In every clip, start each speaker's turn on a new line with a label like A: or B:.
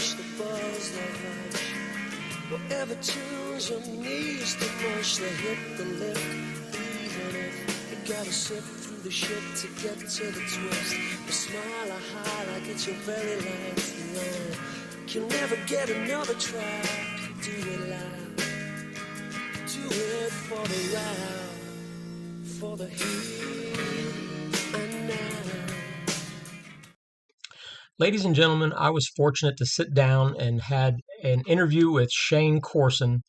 A: push the buzz like rush. Whatever tunes your knees to mush, they hit the lift. Even if you gotta sift through the shit to get to the twist. The smile I hide like it's your very last line. You'll never get another try. Do it loud. Do it for the loud. For the here and now.
B: Ladies and gentlemen, I was fortunate to sit down and had an interview with Shane Corson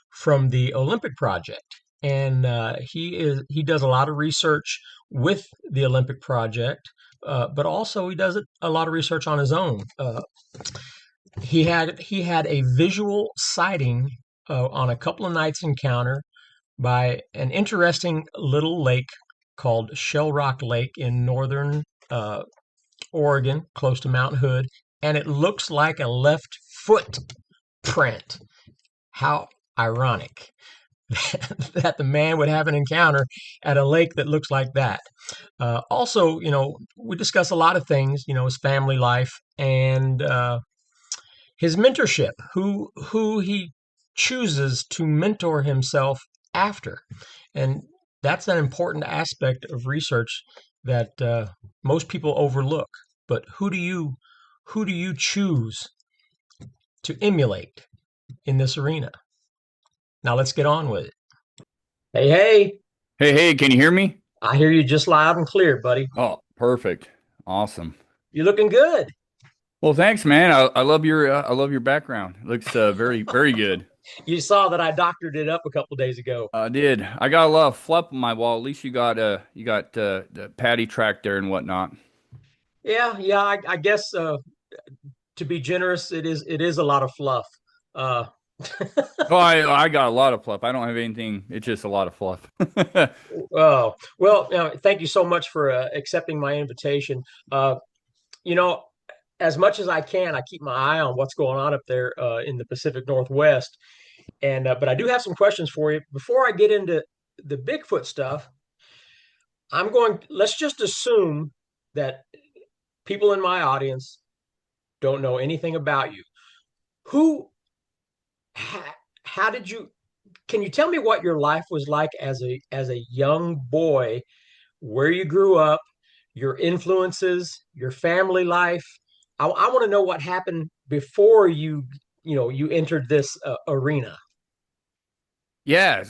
B: from the Olympic Project. And he does a lot of research with the Olympic Project, but also he does a lot of research on his own. He had a visual sighting on a couple of nights encounter by an interesting little lake called Shell Rock Lake in northern Oregon, close to Mount Hood, and it looks like a left foot print. How ironic that the man would have an encounter at a lake that looks like that. Also, we discuss a lot of things, his family life and his mentorship, who he chooses to mentor himself after. And that's an important aspect of research that most people overlook. But who do you choose to emulate in this arena? Now let's get on with it. Hey.
C: Hey, can you hear me?
B: I hear you just loud and clear, buddy.
C: Oh, perfect. Awesome.
B: You're looking good.
C: Well, thanks, man. I love your background. It looks very, very good.
B: You saw that I doctored it up a couple days ago.
C: I did. I got a lot of fluff on my wall. At least you got the paddy track there and whatnot.
B: Yeah. I guess to be generous, it is a lot of fluff.
C: Oh, I got a lot of fluff. I don't have anything. It's just a lot of fluff.
B: Oh, well, thank you so much for accepting my invitation. As much as I can, I keep my eye on what's going on up there in the Pacific Northwest. And but I do have some questions for you. Before I get into the Bigfoot stuff, let's just assume that people in my audience don't know anything about you. How did you, can you tell me what your life was like as a young boy, where you grew up, your influences, your family life? I want to know what happened before you entered this arena.
C: Yeah.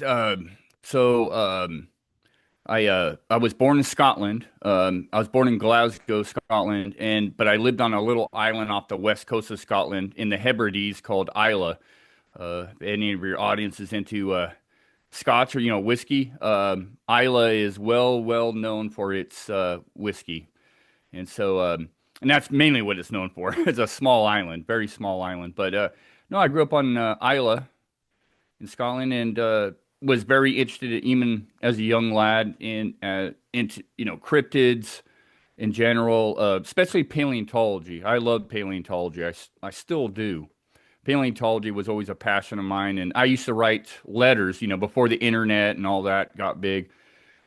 C: I was born in Scotland. I was born in Glasgow, Scotland, but I lived on a little island off the west coast of Scotland in the Hebrides called Islay. If any of your audience is into Scotch or whiskey, Islay is well known for its whiskey, and and that's mainly what it's known for. It's a small island, very small island. But no, I grew up on Islay in Scotland, and was very interested, even as a young lad, into cryptids in general, especially paleontology. I love paleontology. I still do. Paleontology was always a passion of mine, and I used to write letters, before the internet and all that got big.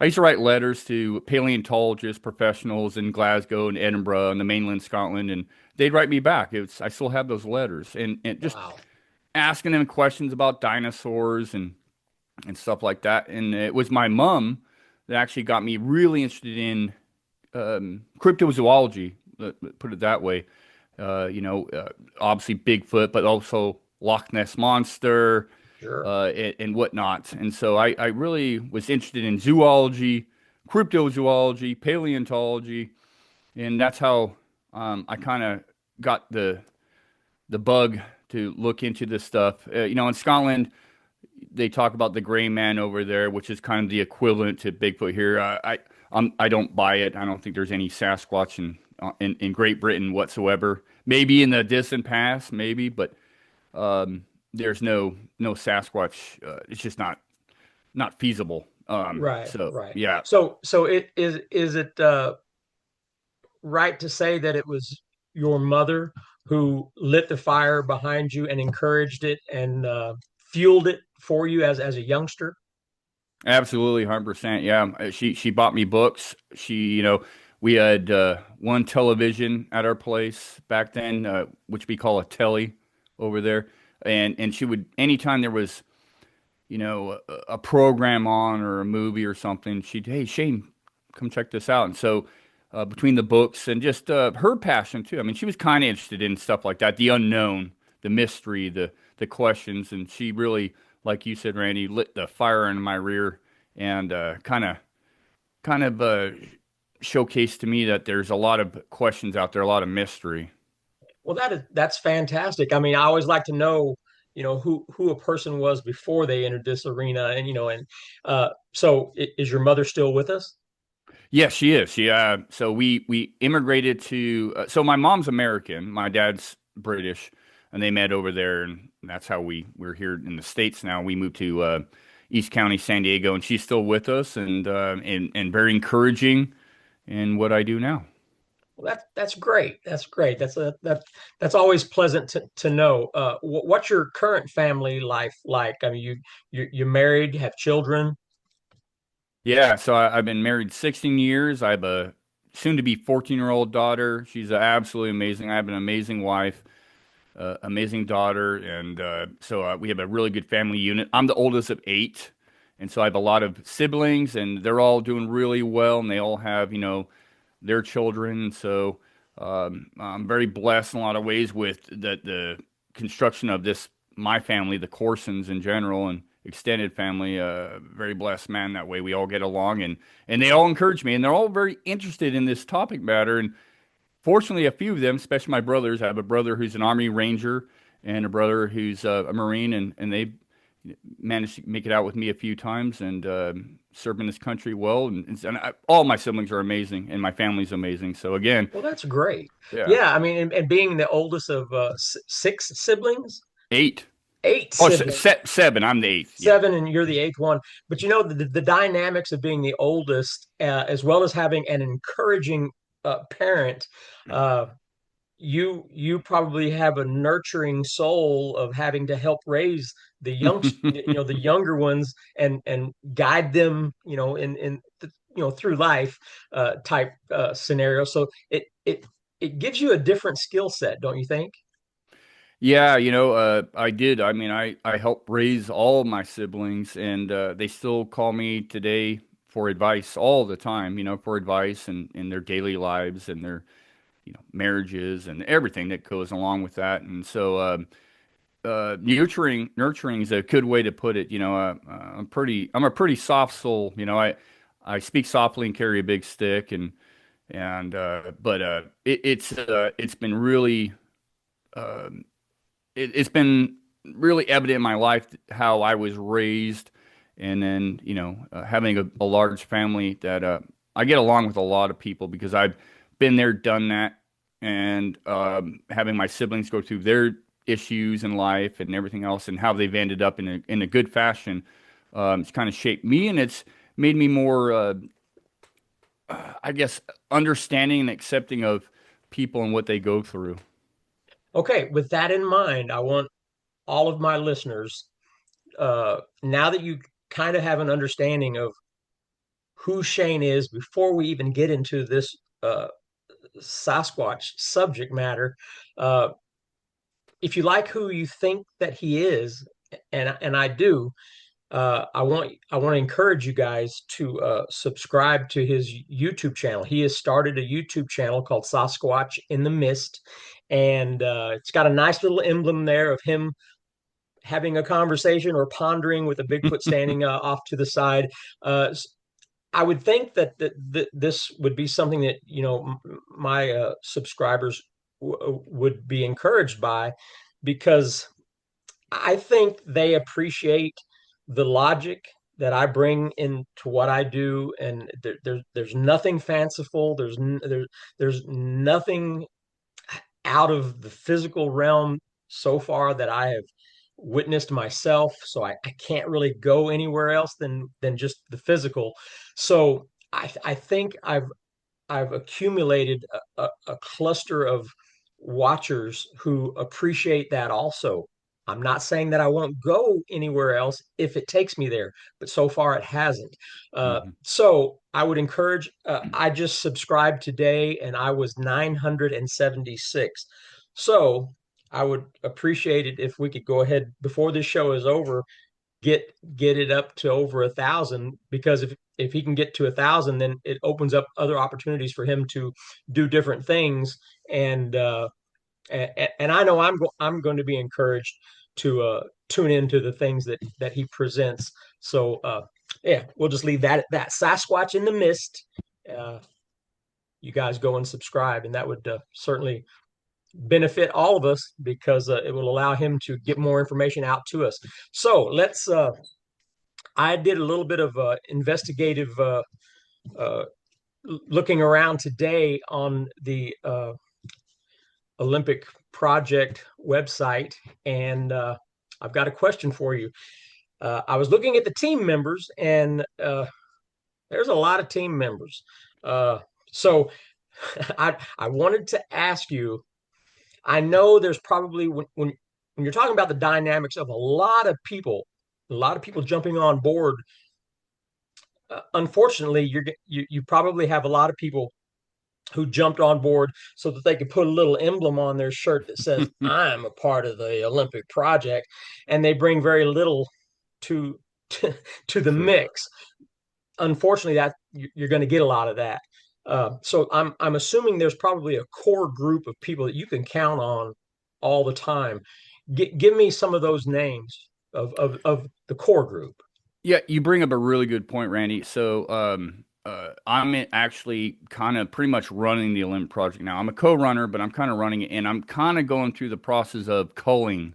C: I used to write letters to paleontologists, professionals in Glasgow and Edinburgh and the mainland Scotland, and they'd write me back. I still have those letters, and just
B: Wow.
C: asking them questions about dinosaurs and stuff like that. And it was my mom that actually got me really interested in cryptozoology, put it that way. Obviously Bigfoot, but also Loch Ness Monster,
B: Sure.
C: and whatnot. And so I really was interested in zoology, cryptozoology, paleontology, and that's how I kind of got the bug to look into this stuff. In Scotland, they talk about the gray man over there, which is kind of the equivalent to Bigfoot here. I don't buy it. I don't think there's any Sasquatch in Great Britain whatsoever. Maybe in the distant past, maybe, but there's no Sasquatch. It's just not feasible.
B: Right.
C: So
B: Right.
C: yeah.
B: So is it right to say that it was your mother who lit the fire behind you and encouraged it and fueled it for you as a youngster?
C: Absolutely, 100%. Yeah, she bought me books. She, We had one television at our place back then, which we call a telly over there. And she would, anytime there was, a program on or a movie or something, she'd, hey, Shane, come check this out. And so between the books and just her passion too. I mean, she was kind of interested in stuff like that, the unknown, the mystery, the questions. And she really, like you said, Randy, lit the fire in my rear and kind of showcased to me that there's a lot of questions out there, a lot of mystery.
B: Well, that's fantastic. I mean, I always like to know, who a person was before they entered this arena, and so is your mother still with us?
C: Yes, she is. So we immigrated to. So my mom's American, my dad's British, and they met over there, and that's how we're here in the States now. We moved to East County, San Diego, and she's still with us, and very encouraging in what I do now.
B: Well, that's great. That's great. That's always pleasant to know. What's your current family life like? I mean, you're married, have children.
C: Yeah, so I've been married 16 years. I have a soon-to-be 14-year-old daughter. She's absolutely amazing. I have an amazing wife, amazing daughter, and so we have a really good family unit. I'm the oldest of eight, and so I have a lot of siblings, and they're all doing really well, and they all have, their children. So I'm very blessed in a lot of ways with the construction of this, my family, the Corsons in general, and extended family. Very blessed man that way. We all get along, and they all encourage me, and they're all very interested in this topic matter. And fortunately, a few of them, especially my brothers, I have a brother who's an Army Ranger and a brother who's a Marine, and they managed to make it out with me a few times and serve in this country well. And all my siblings are amazing, and my family's amazing. So again,
B: Well, that's great.
C: yeah,
B: Yeah, I mean, and being the oldest of six siblings,
C: eight.
B: eight
C: Oh,
B: siblings.
C: seven. I'm the eighth. Yeah.
B: Seven, and you're the eighth one. But the dynamics of being the oldest, as well as having an encouraging parent, uh, you probably have a nurturing soul of having to help raise the the younger ones and guide them, through life type scenario. So it gives you a different skill set, don't you think?
C: Yeah, I did. I mean, I helped raise all of my siblings, and they still call me today for advice all the time, for advice in their daily lives and their, marriages and everything that goes along with that. And so, nurturing is a good way to put it. I'm a pretty soft soul. I speak softly and carry a big stick, but it's been really, um, it's been really evident in my life how I was raised, and then having a large family that I get along with a lot of people because I've been there, done that, and having my siblings go through their issues in life and everything else, and how they've ended up in a good fashion. It's kind of shaped me, and it's made me more, I guess, understanding and accepting of people and what they go through.
B: Okay, with that in mind, I want all of my listeners, now that you kind of have an understanding of who Shane is before we even get into this uh, Sasquatch subject matter, uh, if you like who you think that he is, and I do, I want to encourage you guys to subscribe to his YouTube channel. He has started a YouTube channel called Sasquatch in the Mist, and it's got a nice little emblem there of him having a conversation or pondering with a Bigfoot standing off to the side. I would think that this would be something that my subscribers would be encouraged by, because I think they appreciate the logic that I bring into what I do, and there's nothing fanciful. There's nothing out of the physical realm so far that I have witnessed myself. So I can't really go anywhere else than just the physical. So I think I've accumulated a cluster of watchers who appreciate that also. I'm not saying that I won't go anywhere else if it takes me there, but so far it hasn't.
C: Mhm.
B: So I would encourage, I just subscribed today and I was 976. So I would appreciate it if we could go ahead before this show is over, get get it up to over 1,000, because if he can get to 1,000, then it opens up other opportunities for him to do different things. And and I know I'm going to be encouraged to tune into the things that he presents. So yeah, we'll just leave that at that. Sasquatch in the Mist. Uh, you guys go and subscribe, and that would certainly benefit all of us, because it will allow him to get more information out to us. So let's. I did a little bit of investigative uh, looking around today on the Olympic Project website, and I've got a question for you. I was looking at the team members, and there's a lot of team members. So I wanted to ask you. I know there's probably when you're talking about the dynamics of a lot of people jumping on board. Unfortunately, you probably have a lot of people who jumped on board so that they could put a little emblem on their shirt that says I'm a part of the Olympic project, and they bring very little to to the
C: True.
B: mix. Unfortunately, that you're going to get a lot of that. So I'm assuming there's probably a core group of people that you can count on all the time. Give me some of those names of the core group.
C: Yeah, you bring up a really good point, Randy. So, actually kind of pretty much running the Olympic project now. I'm a co-runner, but I'm kind of running it, and I'm kind of going through the process of culling,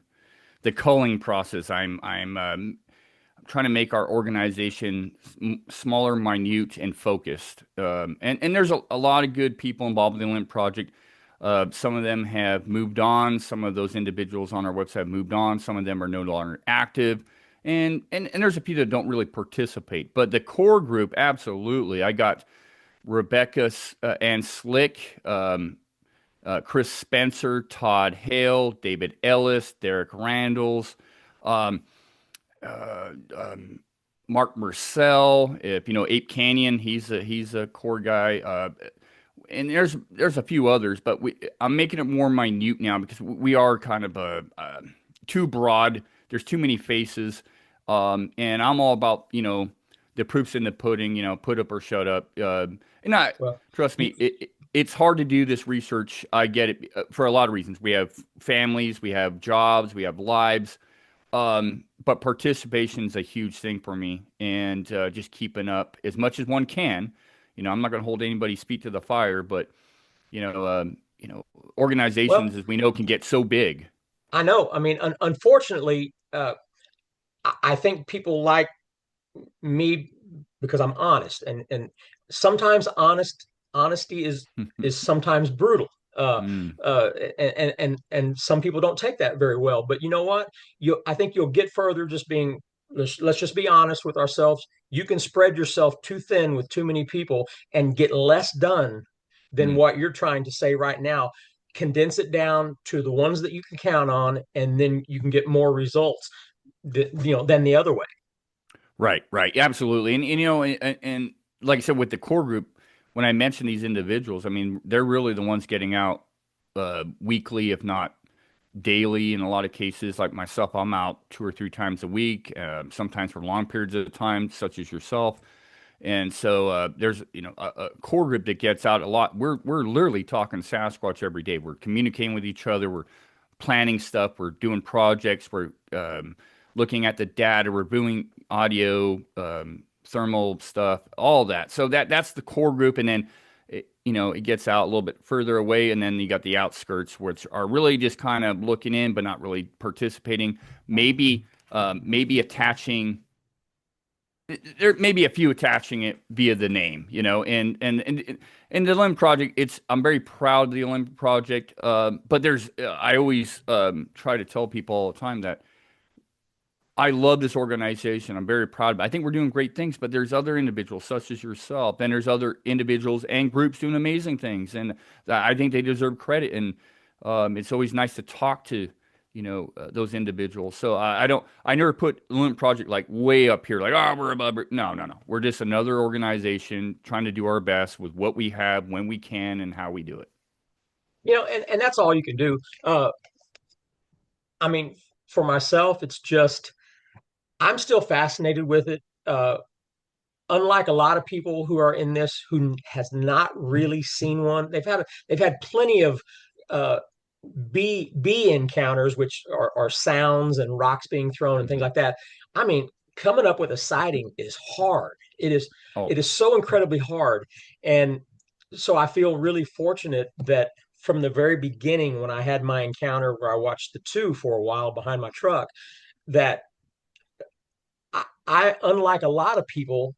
C: the culling process. I'm trying to make our organization smaller, minute, and focused. And there's a lot of good people involved with the Olympic project. Some of them have moved on. Some of those individuals on our website have moved on. Some of them are no longer active. And there's a few that don't really participate. But the core group, absolutely. I got Rebecca and Slick, Chris Spencer, Todd Hale, David Ellis, Derek Randalls, um, Mark Marcel. If you know Ape Canyon, he's a core guy. And there's a few others, but I'm making it more minute now because we are kind of too broad. There's too many faces, and I'm all about the proofs in the pudding. Put up or shut up. And I
B: Well,
C: trust me, it's hard to do this research. I get it for a lot of reasons. We have families, we have jobs, we have lives. But participation is a huge thing for me, and just keeping up as much as one can. I'm not going to hold anybody's feet to the fire, but
B: well,
C: organizations, as we know, can get so big.
B: I know. I mean, unfortunately, I think people like me because I'm honest, and sometimes honesty is sometimes brutal. Uh,
C: Mm,
B: uh, and some people don't take that very well. But you know what? I think you'll get further just being. Let's just be honest with ourselves. You can spread yourself too thin with too many people and get less done than
C: mm.
B: what you're trying to say right now. Condense it down to the ones that you can count on, and then you can get more results. Than the other way.
C: Right, right, absolutely, and like I said, with the core group, when I mention these individuals, I mean they're really the ones getting out weekly, if not daily in a lot of cases. Like myself, I'm out 2 or 3 times a week, sometimes for long periods of time, such as yourself. And so there's a core group that gets out a lot. We're literally talking Sasquatch every day. We're communicating with each other. We're planning stuff. We're doing projects. We're looking at the data. We're doing audio, thermal stuff, all that. So that's the core group, and then it gets out a little bit further away, and then you got the outskirts, which are really just kind of looking in, but not really participating. Maybe attaching. There may be a few attaching it via the name, and the Olympic Project. I'm very proud of the Olympic Project, but I always try to tell people all the time that I love this organization. I'm very proud of it. I think we're doing great things, but there's other individuals such as yourself, and there's other individuals and groups doing amazing things, and I think they deserve credit. And it's always nice to talk to those individuals. So I never put Limit Project like way up here, like, oh, we're above. No, no, no. We're just another organization trying to do our best with what we have, when we can, and how we do it.
B: And that's all you can do. I mean, for myself, it's just I'm still fascinated with it. Unlike a lot of people who are in this who has not really seen one, they've had plenty of uh, bee encounters, which are sounds and rocks being thrown and things
C: Hmm.
B: like that. I mean, coming up with a sighting is hard.
C: Oh,
B: It is so incredibly hard, and so I feel really fortunate that from the very beginning, when I had my encounter where I watched the two for a while behind my truck, that I unlike a lot of people,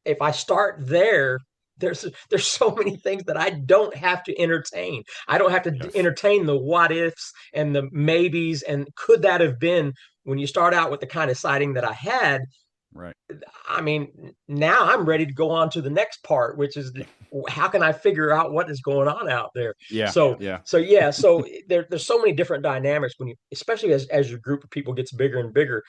B: if I start there, there's so many things that I don't have to entertain. I don't have to
C: yes,
B: entertain the what ifs and the maybes and could that have been when you start out with the kind of sighting that I had.
C: right.
B: I mean, now I'm ready to go on to the next part, which is how can I figure out what is going on out there?
C: Yeah,
B: So,
C: yeah,
B: so yeah, so there's so many different dynamics when you, especially as your group of people gets bigger and bigger,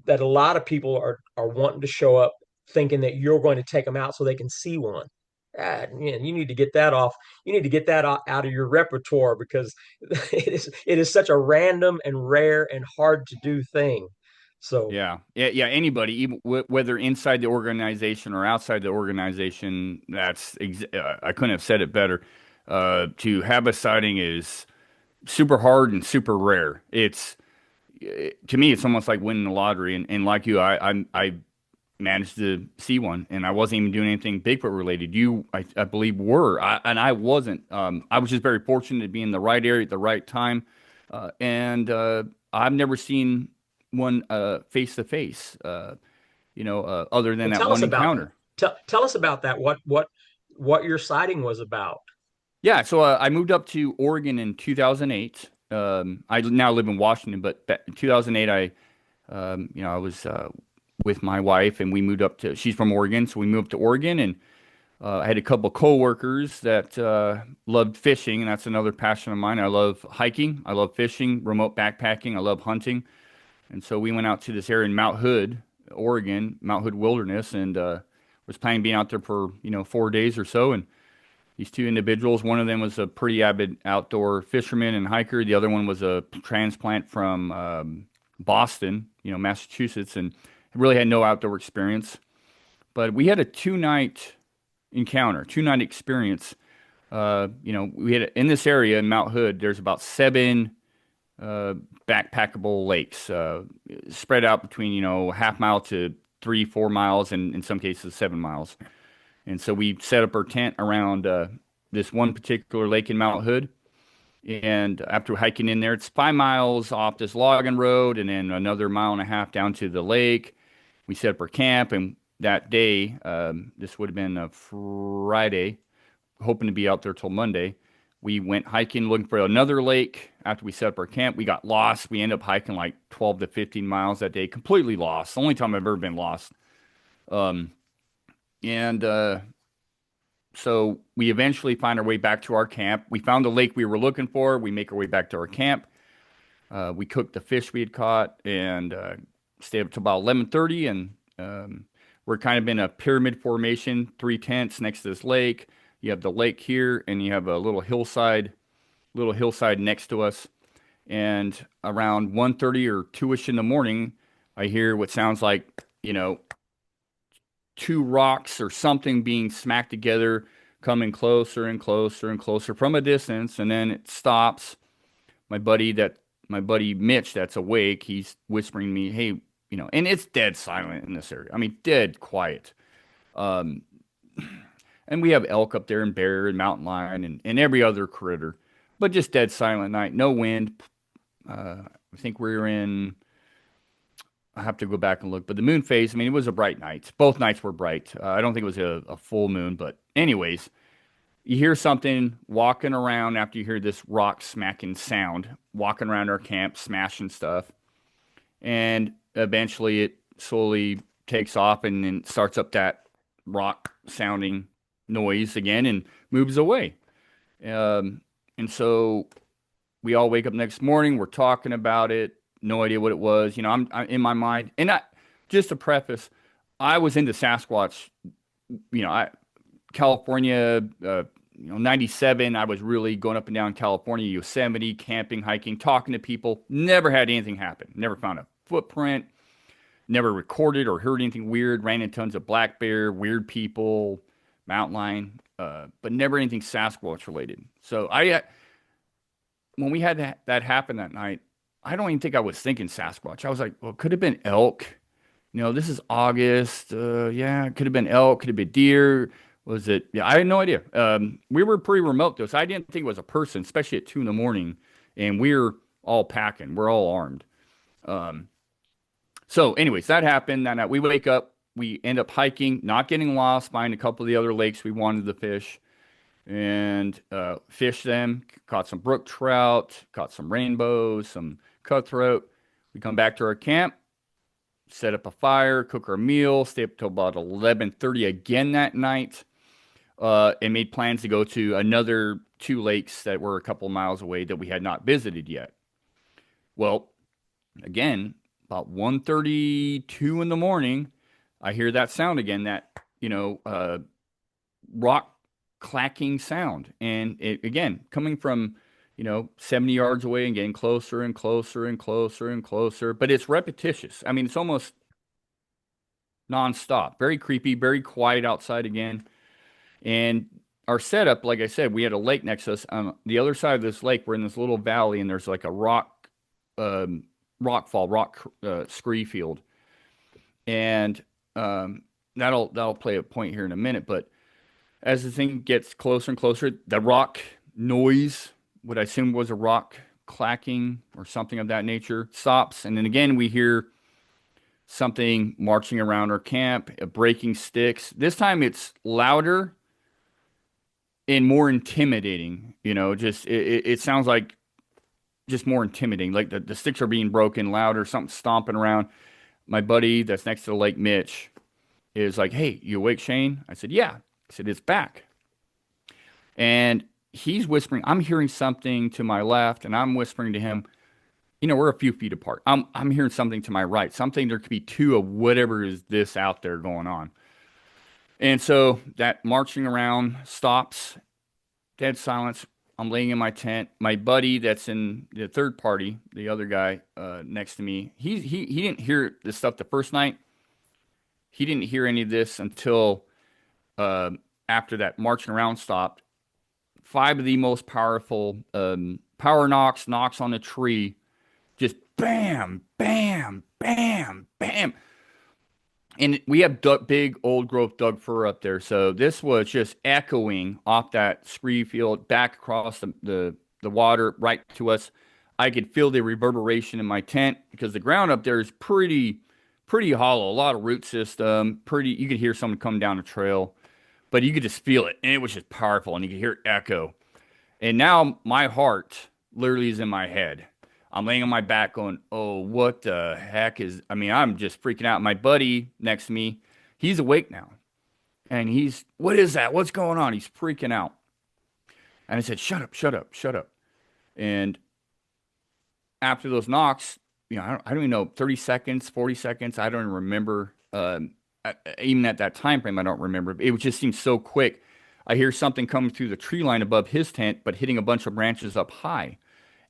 B: that a lot of people are wanting to show up thinking that you're going to take them out so they can see one. You need to get that off. You need to get that out of your repertoire because it is such a random and rare and hard to do thing. So
C: yeah, yeah, yeah. Anybody, even whether inside the organization or outside the organization, I couldn't have said it better. To have a sighting is super hard and super rare. To me, it's almost like winning the lottery. And like you, I managed to see one, and I wasn't even doing anything Bigfoot related. I believe, and I wasn't. I was just very fortunate to be in the right area at the right time, and I've never seen one face to face. Other than
B: well,
C: that
B: tell us
C: one
B: about that.
C: encounter.
B: Tell us about that. What your sighting was about.
C: Yeah, so I moved up to Oregon in 2008. I now live in Washington, but in 2008, I was with my wife, and we moved up to. She's from Oregon, so we moved to Oregon, and I had a couple of coworkers that loved fishing, and that's another passion of mine. I love hiking, I love fishing, remote backpacking, I love hunting, and so we went out to this area in Mount Hood, Oregon, Mount Hood Wilderness, and was planning on being out there for 4 days or so, and these two individuals, one of them was a pretty avid outdoor fisherman and hiker. The other one was a transplant from Boston, Massachusetts, and really had no outdoor experience. But we had a two-night experience. We had in this area in Mount Hood. There's about seven backpackable lakes spread out between half mile to 3-4 miles, and in some cases 7 miles. And so we set up our tent around this one particular lake in Mount Hood. And after hiking in there, it's 5 miles off this logging road, and then another mile and a half down to the lake. We set up our camp, and that day, this would have been a Friday, hoping to be out there till Monday. We went hiking looking for another lake. After we set up our camp, we got lost. We ended up hiking like 12 to 15 miles that day, completely lost. The only time I've ever been lost. Um, and So we eventually find our way back to our camp. We found the lake we were looking for. We make our way back to our camp. We cooked the fish we had caught and stayed up to about 11:30. And we're kind of in a pyramid formation, three tents next to this lake. You have the lake here, and you have a little hillside next to us. And around 1:30 or 2ish in the morning, I hear what sounds like, two rocks or something being smacked together, coming closer and closer and closer from a distance, and then it stops. My buddy Mitch, that's awake, he's whispering to me, "Hey, and it's dead silent in this area. I mean, dead quiet. Um, and we have elk up there and bear and mountain lion and every other critter, but just dead silent night, no wind. I think we were in. I have to go back and look, but the moon phase, I mean, it was a bright night. Both nights were bright. I don't think it was a full moon, but anyways, you hear something walking around after you hear this rock smacking sound, walking around our camp, smashing stuff. And eventually it slowly takes off and then starts up that rock sounding noise again and moves away. And so we all wake up next morning. We're talking about it. No idea what it was. I'm in my mind. And just to preface, I was into Sasquatch. I California, 97. I was really going up and down California, Yosemite, camping, hiking, talking to people. Never had anything happen. Never found a footprint. Never recorded or heard anything weird. Ran into tons of black bear, weird people, mountain lion, but never anything Sasquatch related. So when we had that happen that night, I don't even think I was thinking Sasquatch. I was like, well, it could have been elk. This is August. Yeah, it could have been elk. Could have been deer. Was it? Yeah, I had no idea. We were pretty remote though, so I didn't think it was a person, especially at 2 a.m. And we're all packing. We're all armed. So, anyways, that happened that night. We wake up. We end up hiking, not getting lost, find a couple of the other lakes we wanted to fish, and fish them. Caught some brook trout, caught some rainbows, some cutthroat. We come back to our camp, set up a fire, cook our meal, stay up till about 11:30 again that night, and made plans to go to another 2 lakes that were a couple miles away that we had not visited yet. Well, again, about 1:32 in the morning, I hear that sound again, that, rock clacking sound. And it, again, coming from, 70 yards away and getting closer and closer and closer and closer. But it's repetitious. I mean, it's almost nonstop. Very creepy, very quiet outside again. And our setup, like I said, we had a lake next to us. On the other side of this lake, we're in this little valley, and there's like a rock scree field. And that'll play a point here in a minute. But as the thing gets closer and closer, the rock noise, what I assume was a rock clacking or something of that nature, stops. And then again, we hear something marching around our camp, breaking sticks. This time it's louder and more intimidating. It sounds like just more intimidating. Like the sticks are being broken, louder, something stomping around. My buddy that's next to the lake, Mitch, is like, "Hey, you awake, Shane?" I said, "Yeah." I said, "It's back." And he's whispering. I'm hearing something to my left, and I'm whispering to him. We're a few feet apart. I'm hearing something to my right. Something, there could be 2 of whatever is this out there going on. And so that marching around stops. Dead silence. I'm laying in my tent. My buddy that's in the third party, the other guy next to me, he didn't hear this stuff the first night. He didn't hear any of this until after that marching around stopped. 5 of the most powerful power knocks on a tree, just bam, bam, bam, bam. And we have big old growth Doug fir up there, so this was just echoing off that scree field back across the water right to us. I could feel the reverberation in my tent because the ground up there is pretty hollow, a lot of root system. You could hear someone come down a trail, but you could just feel it, and it was just powerful, and you could hear it echo. And now my heart literally is in my head. I'm laying on my back going, "Oh, what the heck I'm just freaking out." My buddy next to me, he's awake now. And "What is that? What's going on?" He's freaking out. And I said, "Shut up, shut up, shut up." And after those knocks, I don't even know, 30 seconds, 40 seconds, I don't even remember. Even at that time frame, I don't remember. It just seemed so quick. I hear something coming through the tree line above his tent, but hitting a bunch of branches up high.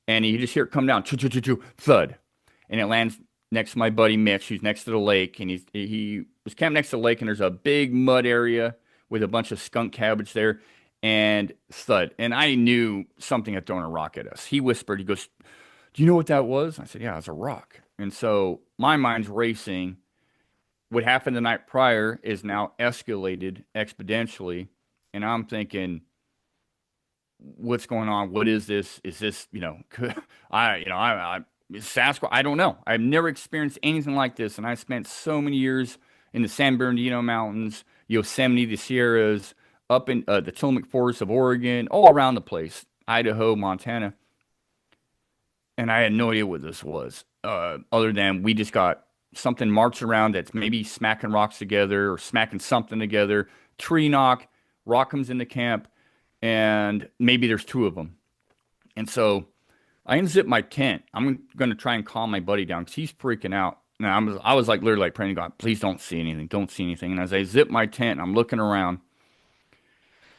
C: And you just hear it come down, thud. And it lands next to my buddy Mitch, who's next to the lake. And he was camped next to the lake, and there's a big mud area with a bunch of skunk cabbage there. And thud. And I knew something had thrown a rock at us. He whispered, he goes, "Do you know what that was?" I said, "Yeah, it's a rock." And so my mind's racing. What happened the night prior is now escalated exponentially. And I'm thinking, what's going on? What is this? Is this, Sasquatch? I don't know. I've never experienced anything like this. And I spent so many years in the San Bernardino Mountains, Yosemite, the Sierras, up in the Tillamook Forest of Oregon, all around the place, Idaho, Montana. And I had no idea what this was, other than we just got something marching around that's maybe smacking rocks together or smacking something together. Tree knock, rock comes into camp, and maybe there's 2 of them. And so I unzipped my tent. I'm going to try and calm my buddy down because he's freaking out. And I was like literally like praying to God, please don't see anything. Don't see anything. And as I zip my tent, I'm looking around.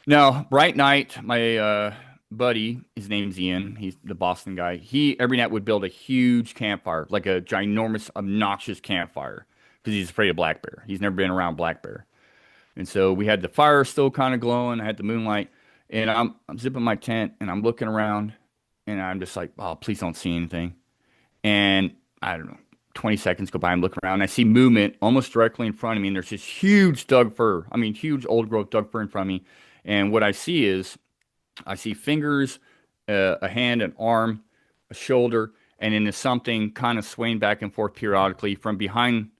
C: Now, bright night, my buddy, his name's Ian. He's the Boston guy. He every night would build a huge campfire, like a ginormous, obnoxious campfire, because he's afraid of black bear. He's never been around black bear. And so we had the fire still kind of glowing. I had the moonlight, and I'm zipping my tent, and I'm looking around, and I'm just like, oh, please don't see anything. And I don't know, 20 seconds go by. I'm looking around, and I see movement almost directly in front of me, and there's this huge Doug fir. I mean, huge old growth Doug fir in front of me. And what I see is I see fingers, a hand, an arm, a shoulder, and then there's something kind of swaying back and forth periodically from behind,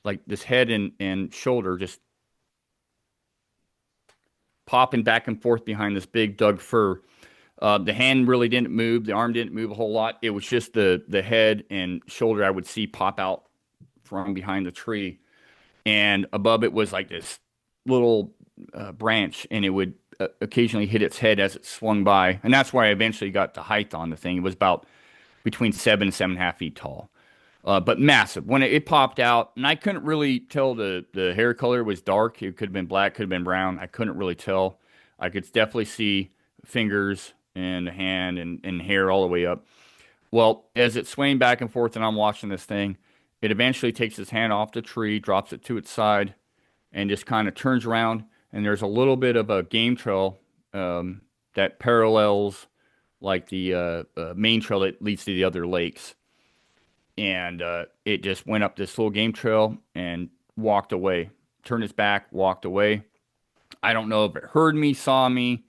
C: like this head and shoulder, just popping back and forth behind this big Doug fir. The hand really didn't move. The arm didn't move a whole lot. It was just the head and shoulder I would see pop out from behind the tree. And above it was like this little branch, and it would occasionally hit its head as it swung by. And that's why I eventually got the height on the thing. It was about between 7 and 7.5 feet tall, but massive. When it popped out, and I couldn't really tell the hair color was dark. It could have been black, could have been brown. I couldn't really tell. I could definitely see fingers and a hand and hair all the way up. Well, as it's swaying back and forth and I'm watching this thing, it eventually takes its hand off the tree, drops it to its side, and just kind of turns around. And there's a little bit of a game trail that parallels like the main trail that leads to the other lakes. And it just went up this little game trail and walked away, turned its back, walked away. I don't know if it heard me, saw me,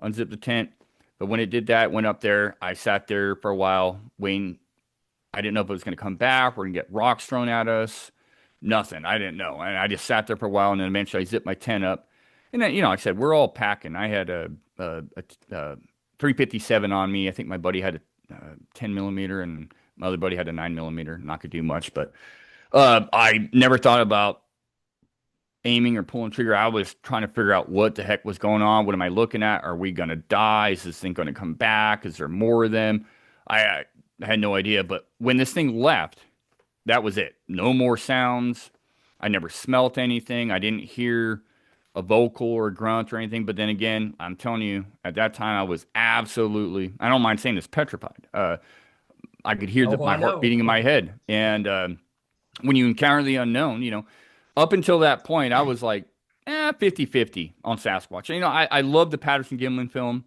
C: unzipped the tent. But when it did that, went up there, I sat there for a while waiting. I didn't know if it was going to come back. We're going to get rocks thrown at us. Nothing. I didn't know. And I just sat there for a while, and then eventually I zipped my tent up. And then, like I said, we're all packing. I had a 357 on me. I think my buddy had a 10 millimeter, and my other buddy had a 9 millimeter. Not gonna do much, but I never thought about aiming or pulling trigger. I was trying to figure out what the heck was going on. What am I looking at? Are we gonna die? Is this thing gonna come back? Is there more of them? I had no idea. But when this thing left, that was it. No more sounds. I never smelt anything. I didn't hear a vocal or a grunt or anything. But then again, I'm telling you, at that time, I was absolutely, I don't mind saying this, petrified. I could hear my heart beating in my head. And when you encounter the unknown, up until that point, I was like, 50-50 on Sasquatch. I love the Patterson Gimlin film,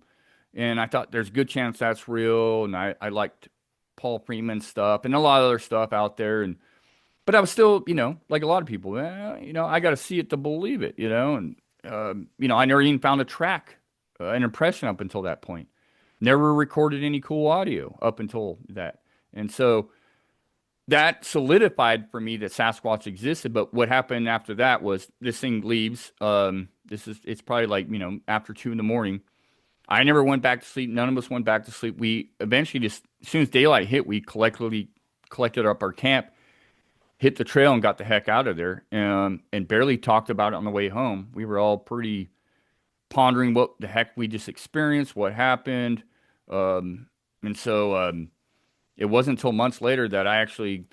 C: and I thought there's a good chance that's real. And I liked Paul Freeman's stuff and a lot of other stuff out there. But I was still, like a lot of people, I got to see it to believe it, and, I never even found a track, an impression up until that point. Never recorded any cool audio up until that. And so that solidified for me that Sasquatch existed. But what happened after that was this thing leaves. It's probably like, after 2 a.m. I never went back to sleep. None of us went back to sleep. We eventually just, as soon as daylight hit, we collectively collected up our camp, hit the trail, and got the heck out of there, and barely talked about it on the way home. We were all pretty pondering what the heck we just experienced, what happened. And so it wasn't until months later that I actually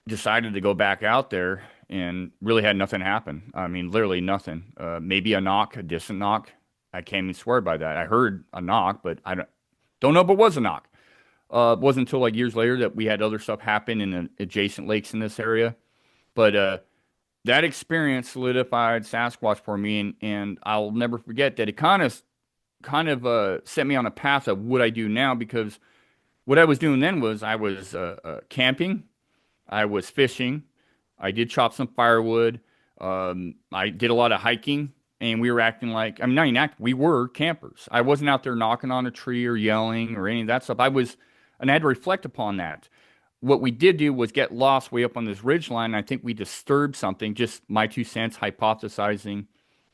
C: decided to go back out there, and really had nothing happen. I mean, literally nothing. Maybe a knock, a distant knock. I can't even swear by that. I heard a knock, but I don't know if it was a knock. It wasn't until like years later that we had other stuff happen in the adjacent lakes in this area. But that experience solidified Sasquatch for me, and I'll never forget that it kind of set me on a path of what I do now, because what I was doing then was I was camping, I was fishing, I did chop some firewood, I did a lot of hiking, and we were acting like, I'm not even acting, we were campers. I wasn't out there knocking on a tree or yelling or any of that stuff. And I had to reflect upon that. What we did do was get lost way up on this ridge line. I think we disturbed something, just my 2 cents, hypothesizing,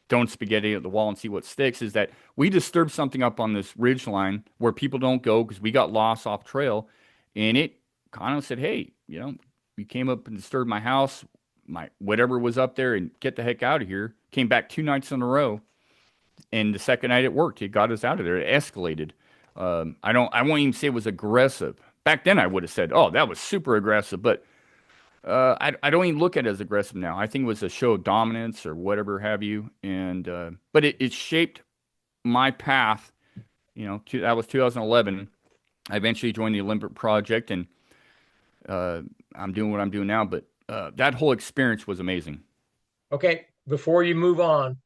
C: don't spaghetti at the wall and see what sticks, is that we disturbed something up on this ridge line where people don't go because we got lost off trail. And it kind of said, hey, we came up and disturbed my house, my whatever was up there, and get the heck out of here. Came back 2 nights in a row. And the second night it worked. It got us out of there. It escalated. I won't even say it was aggressive. Back then, I would have said, "Oh, that was super aggressive," but I don't even look at it as aggressive now. I think it was a show of dominance or whatever have you, and but it shaped my path. That was 2011. I eventually joined the Olympic Project, and I'm doing what I'm doing now. But that whole experience was amazing.
B: Okay, before you move on,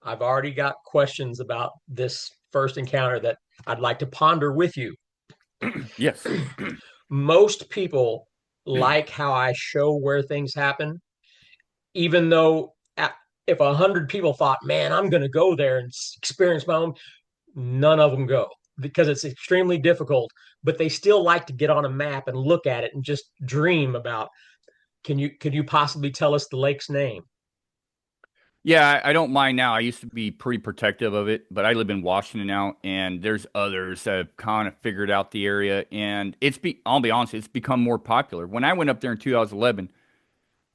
B: I've already got questions about this first encounter that I'd like to ponder with you.
C: Yes.
B: Most people like how I show where things happen, even though if 100 people thought, man, I'm going to go there and experience my own, none of them go because it's extremely difficult, but they still like to get on a map and look at it and just dream about, could you possibly tell us the lake's name?
C: Yeah, I don't mind now. I used to be pretty protective of it, but I live in Washington now, and there's others that have kind of figured out the area, and I'll be honest, it's become more popular. When I went up there in 2011,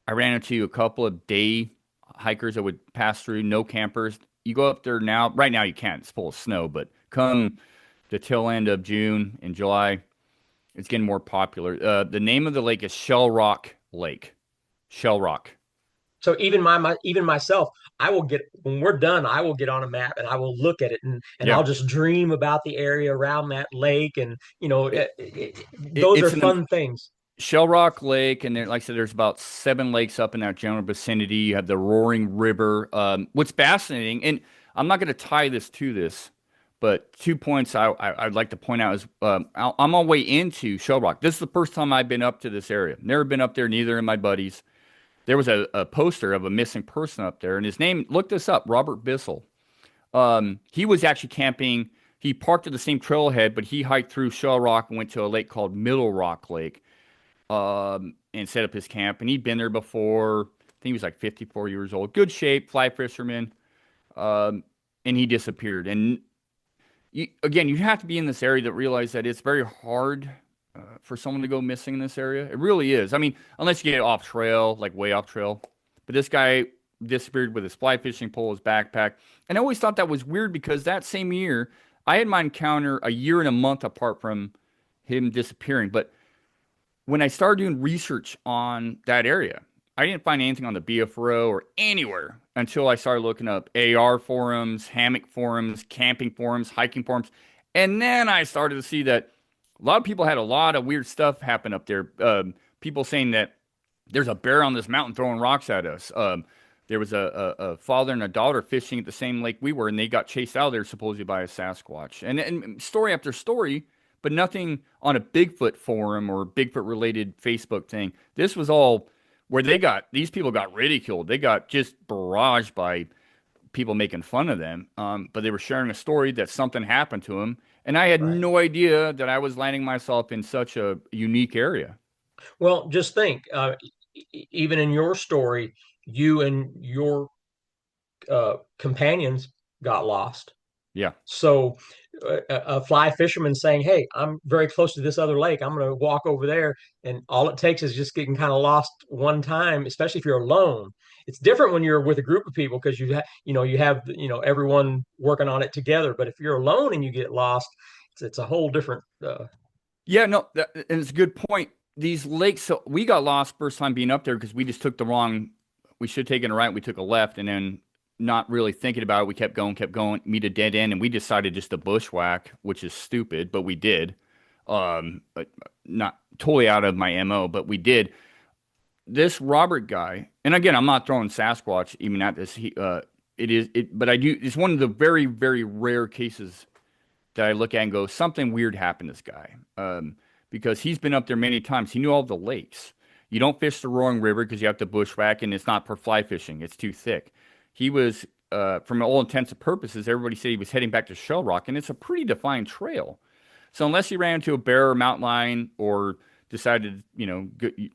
C: I ran into a couple of day hikers that would pass through, no campers. You go up there now, right now you can't, it's full of snow, but come the tail end of June and July, it's getting more popular. The name of the lake is Shell Rock Lake. Shell Rock.
B: So even myself, I will get when we're done, I will get on a map and I will look at it and
C: Yeah.
B: I'll just dream about the area around that lake and
C: It,
B: those are
C: it's an
B: fun things.
C: Shell Rock Lake, and there, like I said, there's about 7 lakes up in that general vicinity. You have the Roaring River. What's fascinating, and I'm not going to tie this to this, but 2 points I'd like to point out is I'm on my way into Shell Rock. This is the first time I've been up to this area. Never been up there, neither of my buddies. There was a poster of a missing person up there, and his name, look this up, Robert Bissell. He was actually camping. He parked at the same trailhead, but he hiked through Shell Rock and went to a lake called Middle Rock Lake, and set up his camp. And he'd been there before. I think he was like 54 years old. Good shape, fly fisherman. And he disappeared. And again, you have to be in this area to realize that it's very hard for someone to go missing in this area. It really is. I mean, unless you get off trail, like way off trail. But this guy disappeared with his fly fishing pole, his backpack. And I always thought that was weird because that same year, I had my encounter a year and a month apart from him disappearing. But when I started doing research on that area, I didn't find anything on the BFRO or anywhere until I started looking up AR forums, hammock forums, camping forums, hiking forums. And then I started to see that a lot of people had a lot of weird stuff happen up there. People saying that there's a bear on this mountain throwing rocks at us. There was a father and a daughter fishing at the same lake we were, and they got chased out of there supposedly by a Sasquatch. And story after story, but nothing on a Bigfoot forum or Bigfoot related Facebook thing. This was all where these people got ridiculed. They got just barraged by people making fun of them. But they were sharing a story that something happened to them. And I had
B: Right.
C: no idea that I was landing myself in such a unique area.
B: Well, just think, even in your story, you and your companions got lost.
C: Yeah.
B: So a fly fisherman saying, "Hey, I'm very close to this other lake. I'm going to walk over there," and all it takes is just getting kind of lost one time, especially if you're alone. It's different when you're with a group of people because you have everyone working on it together. But if you're alone and you get lost, it's a whole different.
C: Yeah, no, and it's a good point. These lakes, so we got lost first time being up there because we just took we should have taken a right, we took a left, and then not really thinking about it, we kept going, meet a dead end, and we decided just to bushwhack, which is stupid, but we did. But not totally out of my MO, but we did. This Robert guy, and again, I'm not throwing Sasquatch even at this. But I do. It's one of the very, very rare cases that I look at and go, something weird happened to this guy. Because he's been up there many times. He knew all the lakes. You don't fish the Roaring River because you have to bushwhack, and it's not for fly fishing. It's too thick. He was, from all intents and purposes, everybody said he was heading back to Shell Rock, and it's a pretty defined trail. So unless he ran into a bear or mountain lion or decided,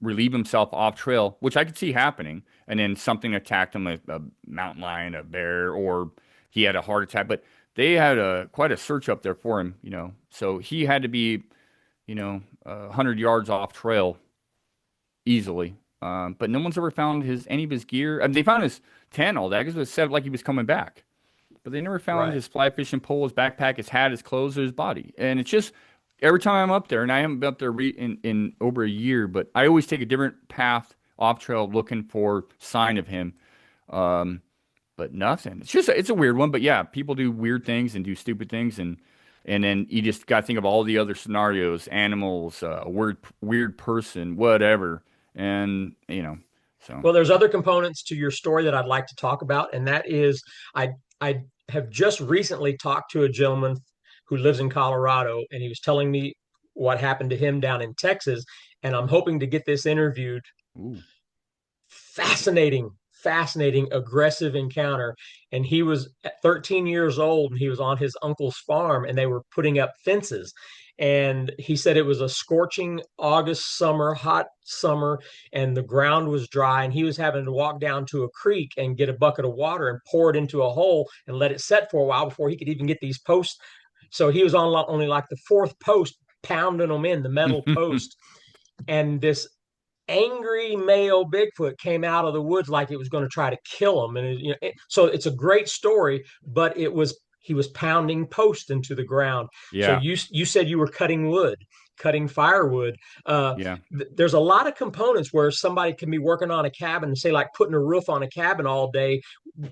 C: relieve himself off trail, which I could see happening, and then something attacked him, a mountain lion, a bear, or he had a heart attack. But they had quite a search up there for him, So he had to be, 100 yards off trail easily. But no one's ever found any of his gear. I mean, they found his tent, all that, because it was said like he was coming back. but they never found
B: Right.
C: his fly fishing pole, his backpack, his hat, his clothes, or his body. And it's just every time I'm up there, and I haven't been up there in over a year, but I always take a different path off trail looking for sign of him. Um, but nothing. It's a weird one. But yeah, people do weird things and do stupid things, and then you just got to think of all the other scenarios, animals, a weird person, whatever, and so.
B: Well, there's other components to your story that I'd like to talk about, and that is I have just recently talked to a gentleman who lives in Colorado, and he was telling me what happened to him down in Texas, and I'm hoping to get this interviewed.
C: Ooh.
B: Fascinating, aggressive encounter. And he was at 13 years old and he was on his uncle's farm and they were putting up fences. And he said it was a scorching August summer, hot summer, and the ground was dry. And he was having to walk down to a creek and get a bucket of water and pour it into a hole and let it set for a while before he could even get these posts. So he was on only like the fourth post, pounding them in the metal post. And this angry male Bigfoot came out of the woods like it was going to try to kill him. And so it's a great story, but he was pounding posts into the ground. So
C: Yeah,
B: you said you were cutting firewood.
C: yeah,
B: There's a lot of components where somebody can be working on a cabin, say like putting a roof on a cabin all day,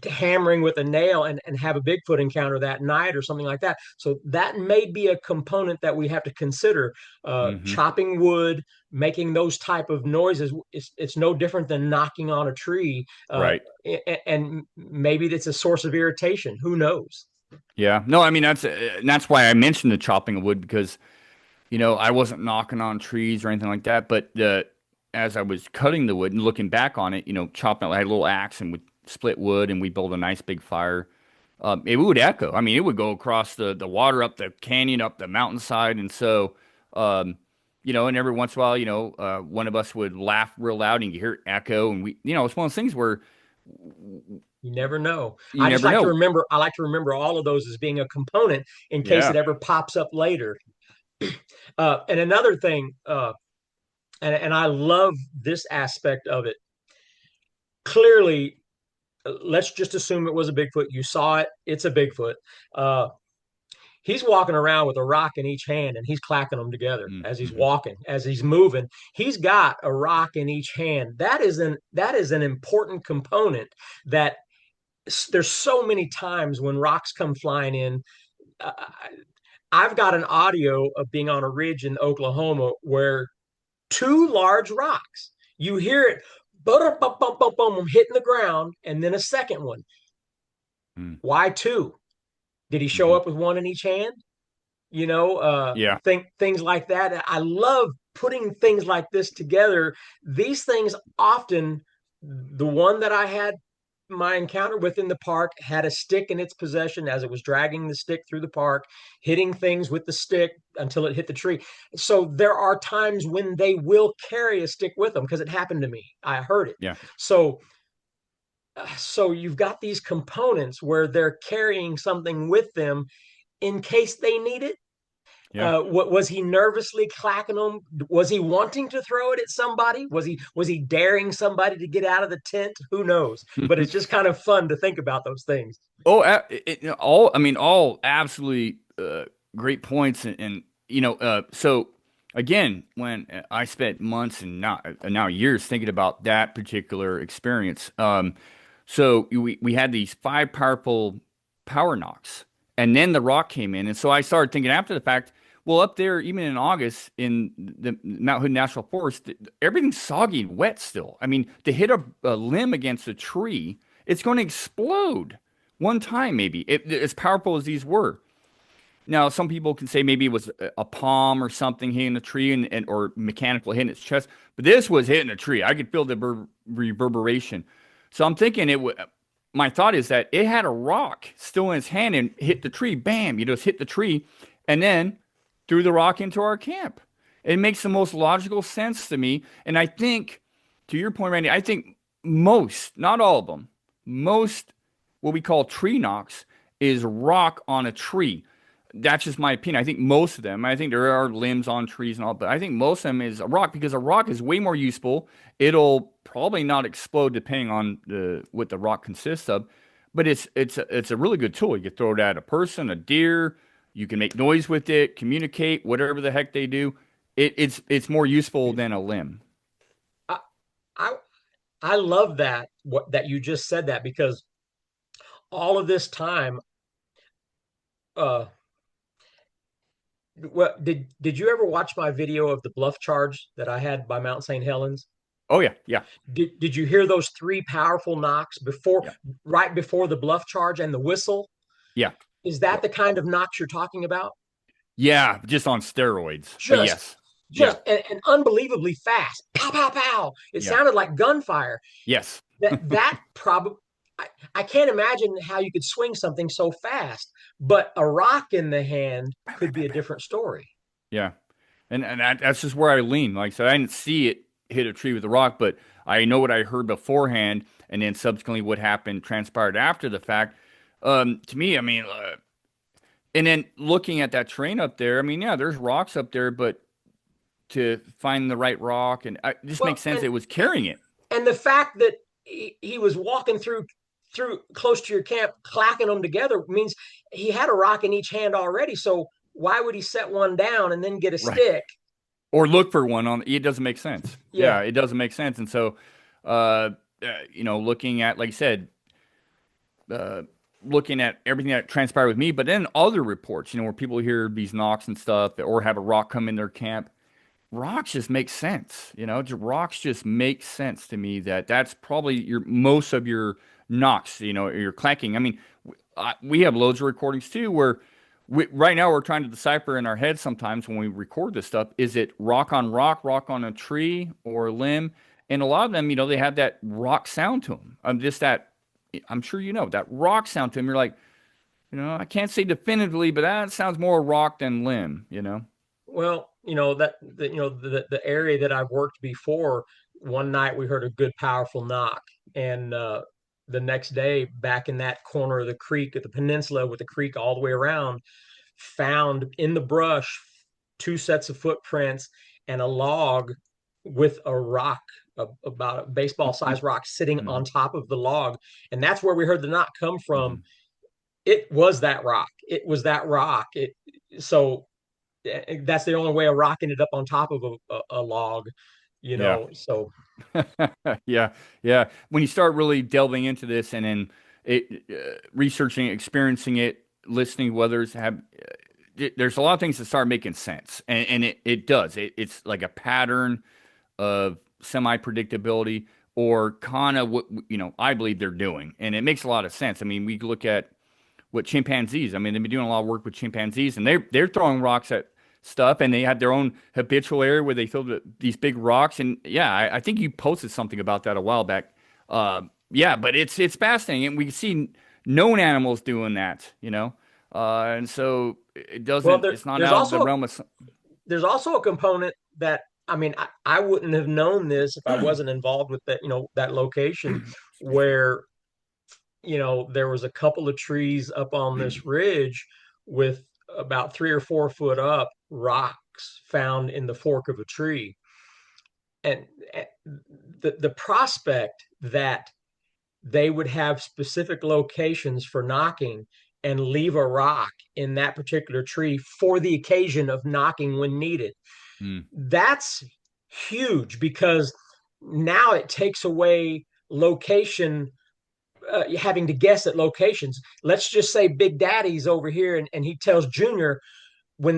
B: hammering with a nail and have a Bigfoot encounter that night or something like that. So that may be a component that we have to consider.
C: hmm,
B: Chopping wood, making those type of noises, it's no different than knocking on a tree.
C: right.
B: And maybe it's a source of irritation. Who knows?
C: Yeah, no, I mean that's why I mentioned the chopping of wood because I wasn't knocking on trees or anything like that, but as I was cutting the wood and looking back on it, chopping, I had a little axe and we split wood and we built a nice big fire. It would echo. I mean, it would go across the water, up the canyon, up the mountainside, and so, um, and every once in a while, one of us would laugh real loud and you hear it echo, and it's one of those things where
B: You never know.
C: you never know.
B: I like to remember all of those as being a component in case
C: Yeah,
B: it ever pops up later. And another thing, and I love this aspect of it. Clearly, let's just assume it was a Bigfoot. You saw it, it's a Bigfoot. Uh, he's walking around with a rock in each hand and he's clacking them together as he's
C: mm-hmm.
B: walking, as he's moving. He's got a rock in each hand. That is an important component that there's so many times when rocks come flying in. Uh, I've got an audio of being on a ridge in Oklahoma where two large rocks, you hear it, boom, boom, boom, boom, boom, hitting the ground, and then a second one. Why two? Did he show
C: Mm-hmm.
B: up with one in each hand?
C: Yeah,
B: Things like that. I love putting things like this together. These things often, the one that I had my encounter with in the park had a stick in its possession as it was dragging the stick through the park, hitting things with the stick until it hit the tree. So there are times when they will carry a stick with them because it happened to me. I heard it.
C: yeah,
B: So so you've got these components where they're carrying something with them in case they need it.
C: yeah.
B: What was he nervously clacking them? Was he wanting to throw it at somebody? Was he daring somebody to get out of the tent? Who knows? But it's just kind of fun to think about those things.
C: Oh, all, I mean, all absolutely great points. And so again, when I spent months and now years thinking about that particular experience, so we had these five powerful power knocks, and then the rock came in. And so I started thinking after the fact, well, up there, even in August in the Mount Hood National Forest, everything's soggy and wet still. I mean, to hit a limb against a tree, it's going to explode one time, maybe, as powerful as these were. Now, some people can say maybe it was a palm or something hitting the tree or mechanical hitting its chest, but this was hitting a tree. I could feel the reverberation. So I'm thinking my thought is that it had a rock still in its hand and hit the tree. Bam, just hit the tree and then threw the rock into our camp. It makes the most logical sense to me. And I think, to your point, Randy, I think most, not all of them, most what we call tree knocks is rock on a tree. That's just my opinion. I think most of them, I think there are limbs on trees and all, but I think most of them is a rock because a rock is way more useful. It'll probably not explode depending on what the rock consists of, but it's a really good tool. You can throw it at a person, a deer. You can make noise with it, communicate, whatever the heck they do. It's more useful than a limb.
B: I I, I love that that you just said that because all of this time, uh, what did you ever watch my video of the bluff charge that I had by Mount St. Helens?
C: Oh yeah, yeah,
B: Did you hear those three powerful knocks
C: yeah,
B: right before the bluff charge and the whistle?
C: yeah,
B: Is that
C: yep,
B: the kind of knocks you're talking about?
C: yeah. Just on steroids, but
B: Just
C: yes, yeah,
B: and unbelievably fast. Pow pow pow. It
C: yeah,
B: sounded like gunfire.
C: yes,
B: That probably I can't imagine how you could swing something so fast, but a rock in the hand could be a different story.
C: yeah. And that's just where I lean. Like I said, I didn't see it hit a tree with a rock, but I know what I heard beforehand, and then subsequently what happened transpired after the fact. To me, I mean, and then looking at that terrain up there, I mean, yeah, there's rocks up there, but to find the right rock, and it just makes
B: Well,
C: sense. It was carrying it.
B: and the fact that he was walking through close to your camp, clacking them together means he had a rock in each hand already. So why would he set one down and then get a
C: Right.
B: stick?
C: Or look for one on it doesn't make sense. Yeah,
B: Yeah.
C: it doesn't make sense. And so, uh, looking at, like I said, uh, looking at everything that transpired with me, but then other reports, where people hear these knocks and stuff, or have a rock come in their camp. Rocks just make sense, rocks just make sense to me that's probably your most of your knocks, your clacking. I mean, we have loads of recordings too where right now we're trying to decipher in our head sometimes when we record this stuff, is it rock on rock, rock on a tree or a limb? And a lot of them, they have that rock sound to them. Just that, I'm sure that rock sound to them. You're like, I can't say definitively, but that sounds more rock than limb.
B: Well, the area that I've worked before. One night we heard a good powerful knock, and the next day back in that corner of the creek at the peninsula with the creek all the way around, found in the brush two sets of footprints and a log with a rock, about a baseball sized rock sitting on
C: Mhm.
B: top of the log. And that's where we heard the knock come from.
C: Mhm.
B: It was that rock. It was that rock. So that's the only way a rock ended up on top of a log,
C: Yeah.
B: So
C: Yeah, yeah. When you start really delving into this and then researching, experiencing it, listening to others there's a lot of things that start making sense, and it does. It's like a pattern of semi predictability or kind of what I believe they're doing, and it makes a lot of sense. I mean, we look at what chimpanzees. I mean, they've been doing a lot of work with chimpanzees, and they're throwing rocks at stuff, and they have their own habitual area where they throw these big rocks. And yeah, I think you posted something about that a while back. Yeah, but it's fascinating, and we can see known animals doing that. And so it
B: well
C: doesn't.
B: there,
C: It's not out of the realm of.
B: there's also a component that I mean I wouldn't have known this if I wasn't involved with that that location where there was a couple of trees up on this ridge with about 3 or 4 foot up rocks found in the fork of a tree. And the prospect that they would have specific locations for knocking and leave a rock in that particular tree for the occasion of knocking when needed.
C: Mm,
B: That's huge because now it takes away location, having to guess at locations. Let's just say Big Daddy's over here and he tells Junior, when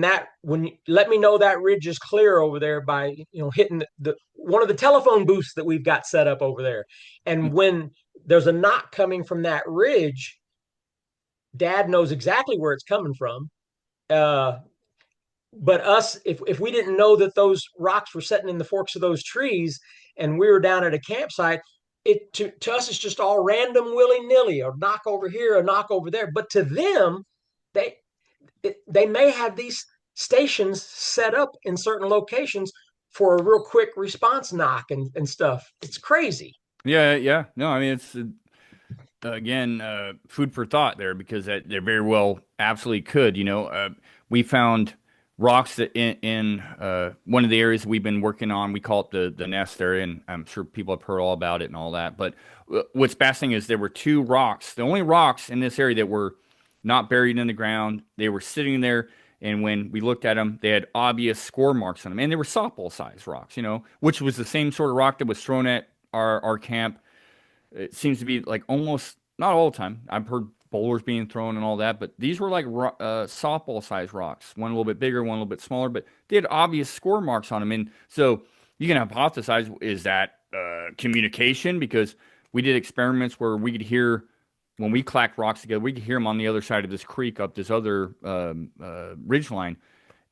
B: let me know that ridge is clear over there by hitting the one of the telephone booths that we've got set up over there. And
C: mm,
B: when there's a knock coming from that ridge, Dad knows exactly where it's coming from. Uh, but us, if we didn't know that those rocks were sitting in the forks of those trees, and we were down at a campsite, it to us it's just all random willy nilly, a knock over here, a knock over there. But to them, they they may have these stations set up in certain locations for a real quick response knock and stuff. It's crazy.
C: yeah, yeah. No, I mean it's again food for thought there because they very well absolutely could. We found rocks that in one of the areas we've been working on. We call it the nest area, and I'm sure people have heard all about it and all that. But what's fascinating is there were two rocks, the only rocks in this area that were not buried in the ground. They were sitting there, and when we looked at them, they had obvious score marks on them, and they were softball size rocks, which was the same sort of rock that was thrown at our camp. It seems to be like almost not all the time. I've heard bowlers being thrown and all that, but these were like softball sized rocks. One a little bit bigger, one a little bit smaller, but they had obvious score marks on them. And so you can hypothesize, is that communication? Because we did experiments where we could hear when we clacked rocks together, we could hear them on the other side of this creek up this other ridge line.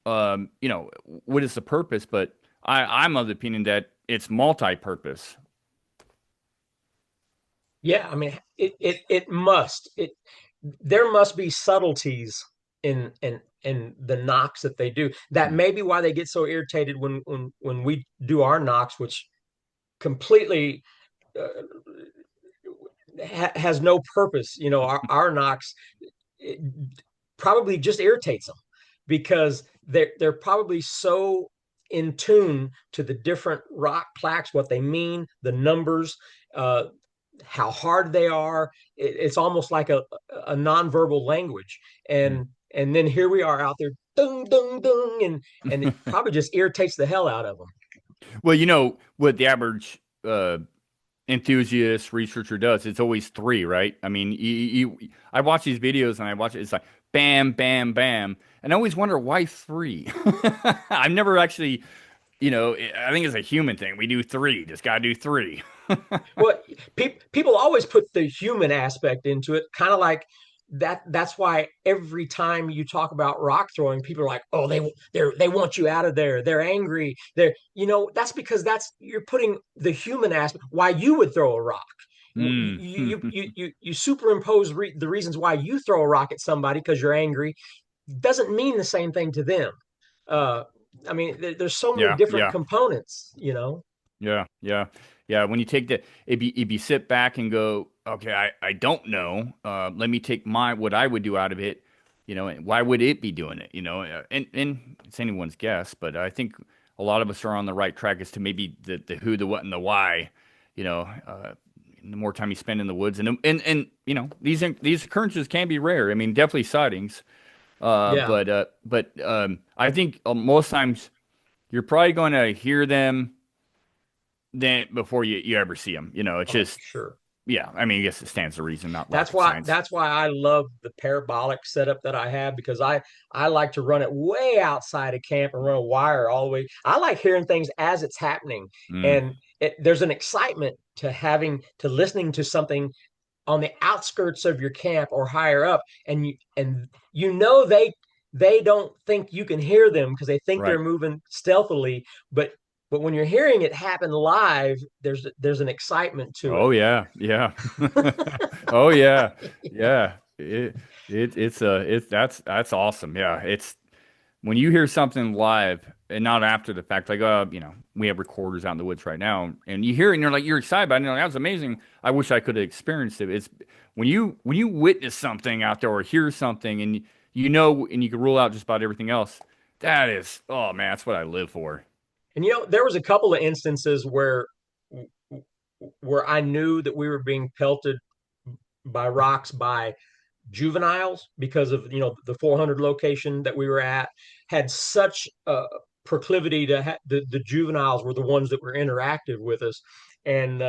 C: What is the purpose? But I'm of the opinion that it's multi-purpose.
B: Yeah, I mean, there must be subtleties in the knocks that they do. That may be why they get so irritated when we do our knocks, which completely has no purpose. Our knocks, it probably just irritates them because they're probably so in tune to the different rock plaques, what they mean, the numbers, how hard they are. It's almost like a nonverbal language.
C: Mm.
B: And then here we are out there, dung, dung, dung, and it probably just irritates the hell out of them.
C: Well, you know what the average enthusiast researcher does? It's always three, right? I mean, I watch these videos and I watch it. It's like bam, bam, bam, and I always wonder why three. I've never actually, I think it's a human thing. We do three. Just gotta do three.
B: Well, people always put the human aspect into it, kind of like that. That's why every time you talk about rock throwing, people are like, "Oh, they want you out of there. They're angry. That's because you're putting the human aspect. Why you would throw a rock.
C: Mm.
B: You superimpose the reasons why you throw a rock at somebody because you're angry. Doesn't mean the same thing to them. Uh, I mean, there's so many
C: Yeah,
B: different
C: yeah.
B: components.
C: Yeah, yeah, yeah. When you take if you sit back and go, okay, I don't know. Let me take what I would do out of it. And why would it be doing it? And it's anyone's guess, but I think a lot of us are on the right track as to maybe the who, the what, and the why. The more time you spend in the woods, these occurrences can be rare. I mean, definitely sightings.
B: Yeah.
C: But I think most times you're probably going to hear them then before you ever see them. It's
B: Oh,
C: just,
B: sure.
C: yeah. I mean, I guess it stands to reason, not
B: That's
C: rocket
B: why
C: science.
B: that's why I love the parabolic setup that I have because I like to run it way outside of camp and run a wire all the way. I like hearing things as it's happening,
C: Mm,
B: and there's an excitement to listening to something on the outskirts of your camp or higher up, and they don't think you can hear them because they think they're
C: right.
B: moving stealthily, but when you're hearing it happen live, there's an excitement to it.
C: Oh yeah, yeah. Oh yeah, yeah. That's awesome. Yeah, it's when you hear something live and not after the fact. Like, we have recorders out in the woods right now, and you hear it, and you're excited about it. And you're like, that was amazing. I wish I could have experienced it. It's when you witness something out there or hear something, and and you can rule out just about everything else. That is, oh man, that's what I live for.
B: And there was a couple of instances where I knew that we were being pelted by rocks by juveniles because of the 400 location that we were at had such a proclivity to the juveniles were the ones that were interactive with us, and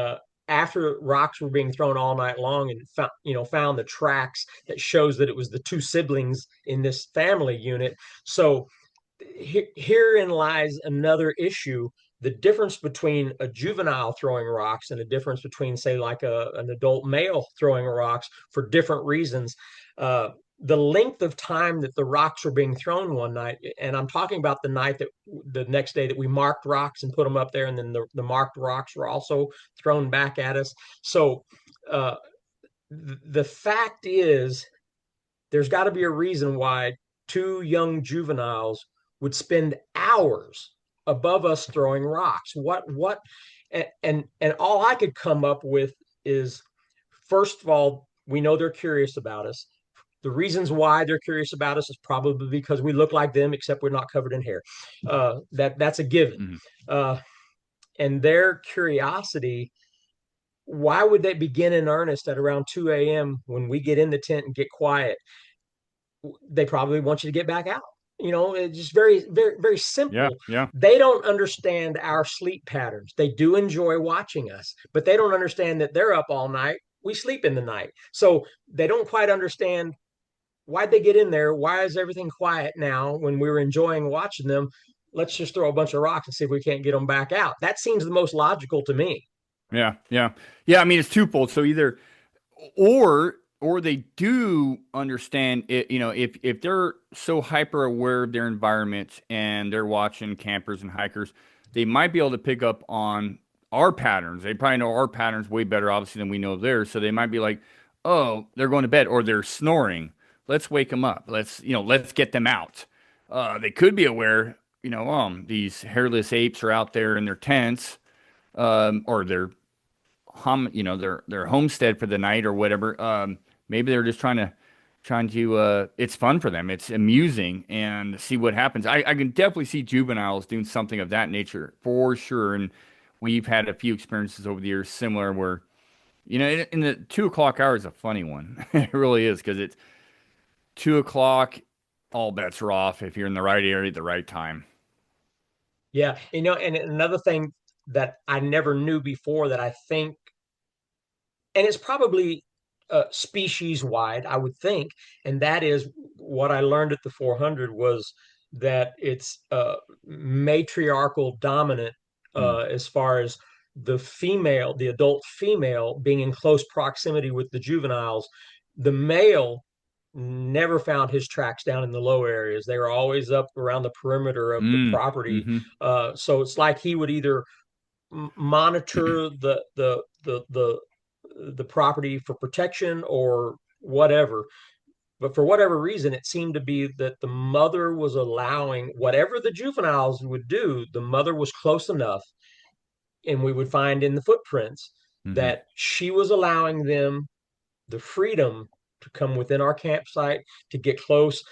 B: after rocks were being thrown all night long and found the tracks that shows that it was the two siblings in this family unit. So herein lies another issue. The difference between a juvenile throwing rocks and a difference between, say, like an adult male throwing rocks for different reasons. Uh, the length of time that the rocks were being thrown one night, and I'm talking about the next day that we marked rocks and put them up there, and then the marked rocks were also thrown back at us. So uh, the fact is, there's got to be a reason why two young juveniles would spend hours above us throwing rocks. What and all I could come up with is, first of all, we know they're curious about us. The reasons why they're curious about us is probably because we look like them, except we're not covered in hair. That's a given.
C: Mhm.
B: Uh, and their curiosity, why would they begin in earnest at around 2 a.m. when we get in the tent and get quiet? They probably want you to get back out. It's just very, very, very
C: Yeah,
B: simple.
C: yeah,
B: They don't understand our sleep patterns. They do enjoy watching us, but they don't understand that they're up all night. We sleep in the night. So they don't quite understand why'd they get in there? Why is everything quiet now when we were enjoying watching them? Let's just throw a bunch of rocks and see if we can't get them back out. That seems the most logical to me.
C: yeah, yeah, yeah. I mean, it's twofold. So either or they do understand it, if they're so hyper aware of their environment and they're watching campers and hikers, they might be able to pick up on our patterns. They probably know our patterns way better, obviously, than we know theirs. So they might be like, oh, they're going to bed or they're snoring. Let's wake them up. Let's get them out. They could be aware, these hairless apes are out there in their tents, or their homestead for the night or whatever. Maybe they're just trying to it's fun for them. It's amusing and see what happens. I can definitely see juveniles doing something of that nature for sure. And we've had a few experiences over the years similar where, in the 2 o'clock hour is a funny one. It really is because it's 2 o'clock, all bets are off if you're in the right area at the right time.
B: Yeah. And another thing that I never knew before that I think, and it's probably species wide, I would think, and that is what I learned at the 400 was that it's matriarchal dominant
C: Hmm.
B: as far as the adult female being in close proximity with the juveniles. The male never found his tracks down in the low areas. They were always up around the perimeter of the
C: Mm.
B: property.
C: Hmm.
B: So it's like he would either monitor the property for protection or whatever. But for whatever reason, it seemed to be that the mother was allowing whatever the juveniles would do, the mother was close enough, and we would find in the footprints
C: Hmm.
B: that she was allowing them the freedom to come within our campsite, to get close,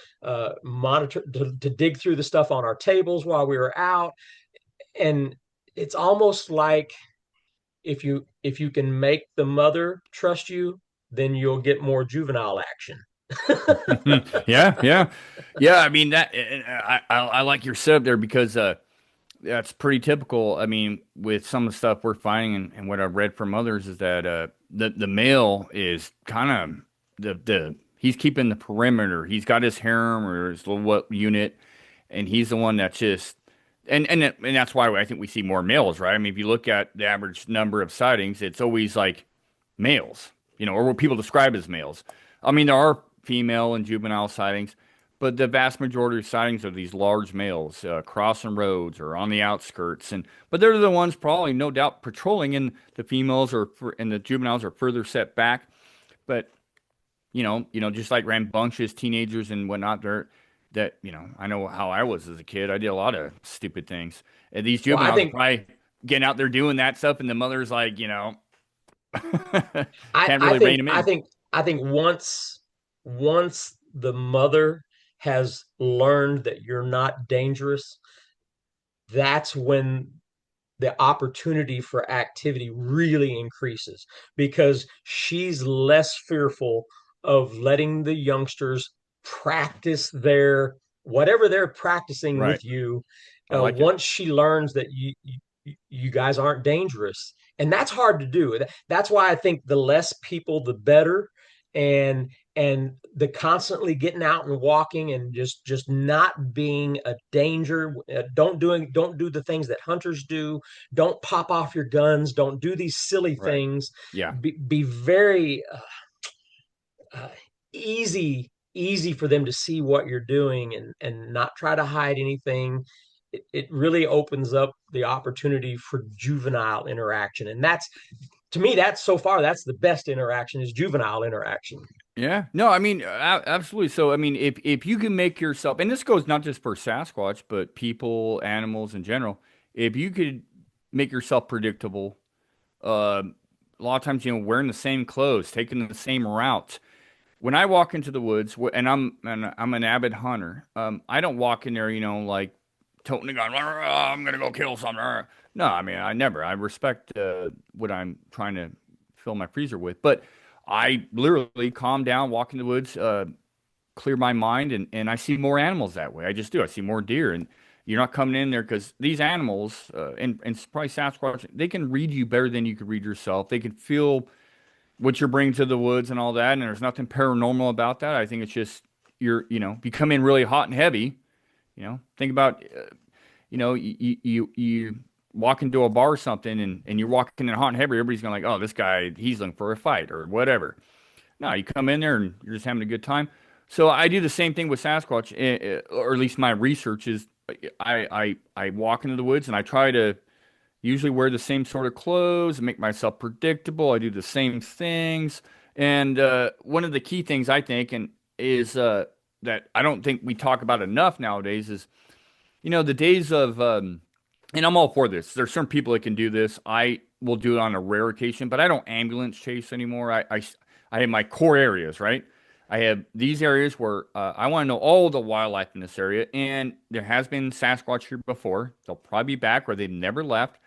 B: monitor, to dig through the stuff on our tables while we were out. And it's almost like if you can make the mother trust you, then you'll get more juvenile action.
C: Yeah, yeah, yeah. I mean that I like your setup there because that's pretty typical. I mean, with some of the stuff we're finding and what I've read from others is that the male is kind of the he's keeping the perimeter. He's got his harem or his little what unit, and he's the one that's just and that's why I think we see more males, right? I mean, if you look at the average number of sightings, it's always like males, or what people describe as males. I mean, there are female and juvenile sightings, but the vast majority of sightings are these large males crossing roads or on the outskirts, but they're the ones probably, no doubt, patrolling, and the females and the juveniles are further set back. But just like rambunctious teenagers and whatnot, I know how I was as a kid. I did a lot of stupid things. And these
B: Well, I
C: juveniles are
B: think
C: probably getting out there doing that stuff, and the mother's like,
B: I,
C: can't
B: I
C: really rein
B: think
C: them
B: I
C: in.
B: think I think once the mother has learned that you're not dangerous, that's when the opportunity for activity really increases because she's less fearful of letting the youngsters practice their whatever they're practicing
C: Right.
B: with you.
C: I like it.
B: Once she learns that you guys aren't dangerous, and that's hard to do. That's why I think the less people, the better. And the constantly getting out and walking and just not being a danger. Don't do the things that hunters do. Don't pop off your guns. Don't do these silly
C: Right.
B: things.
C: Yeah.
B: Be very uh, easy for them to see what you're doing and not try to hide anything. It really opens up the opportunity for juvenile interaction, and that's to me that's so far that's the best interaction is juvenile interaction.
C: Yeah. No, I mean, absolutely. So, I mean, if you can make yourself, and this goes not just for Sasquatch, but people, animals in general, if you could make yourself predictable, a lot of times, wearing the same clothes, taking the same route, when I walk into the woods, and I'm an avid hunter, I don't walk in there, like toting the gun. I'm gonna go kill something. No, I mean I never. I respect what I'm trying to fill my freezer with, but I literally calm down, walk in the woods, clear my mind, and I see more animals that way. I just do. I see more deer, and you're not coming in there because these animals, and probably Sasquatch, they can read you better than you could read yourself. They can feel what you're bringing to the woods and all that, and there's nothing paranormal about that. I think it's just if you come in really hot and heavy, think about, you walk into a bar or something, and you're walking in hot and heavy, everybody's going like, oh, this guy, he's looking for a fight or whatever. No, you come in there and you're just having a good time. So I do the same thing with Sasquatch, or at least my research is I walk into the woods and I try to usually wear the same sort of clothes and make myself predictable. I do the same things. And one of the key things I think and is that I don't think we talk about enough nowadays is, the days of and I'm all for this. There's certain people that can do this. I will do it on a rare occasion, but I don't ambulance chase anymore. I have my core areas, right? I have these areas where I want to know all the wildlife in this area, and there has been Sasquatch here before. They'll probably be back, or they've never left.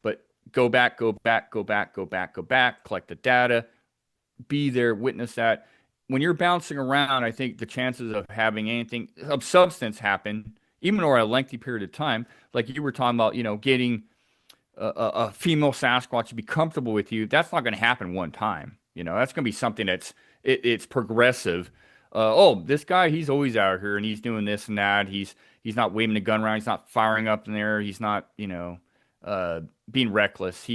C: But go back, go back, go back, go back, go back, collect the data, be there, witness that. When you're bouncing around, I think the chances of having anything of substance happen, even over a lengthy period of time, like you were talking about, getting a female Sasquatch to be comfortable with you, that's not going to happen one time. That's going to be something it's progressive. Oh, this guy, he's always out here and he's doing this and that. He's not waving a gun around. He's not firing up in there. He's not, being reckless.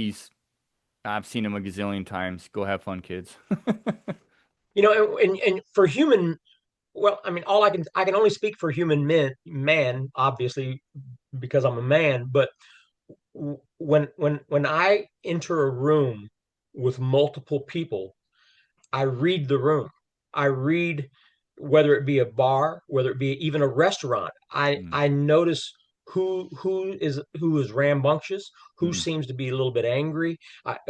C: I've seen him a gazillion times. Go have fun, kids.
B: And for human, well, I mean, I can only speak for man, obviously, because I'm a man. But when I enter a room with multiple people, I read the room. I read whether it be a bar, whether it be even a restaurant.
C: Mm,
B: I notice who is rambunctious, who
C: mm,
B: seems to be a little bit angry.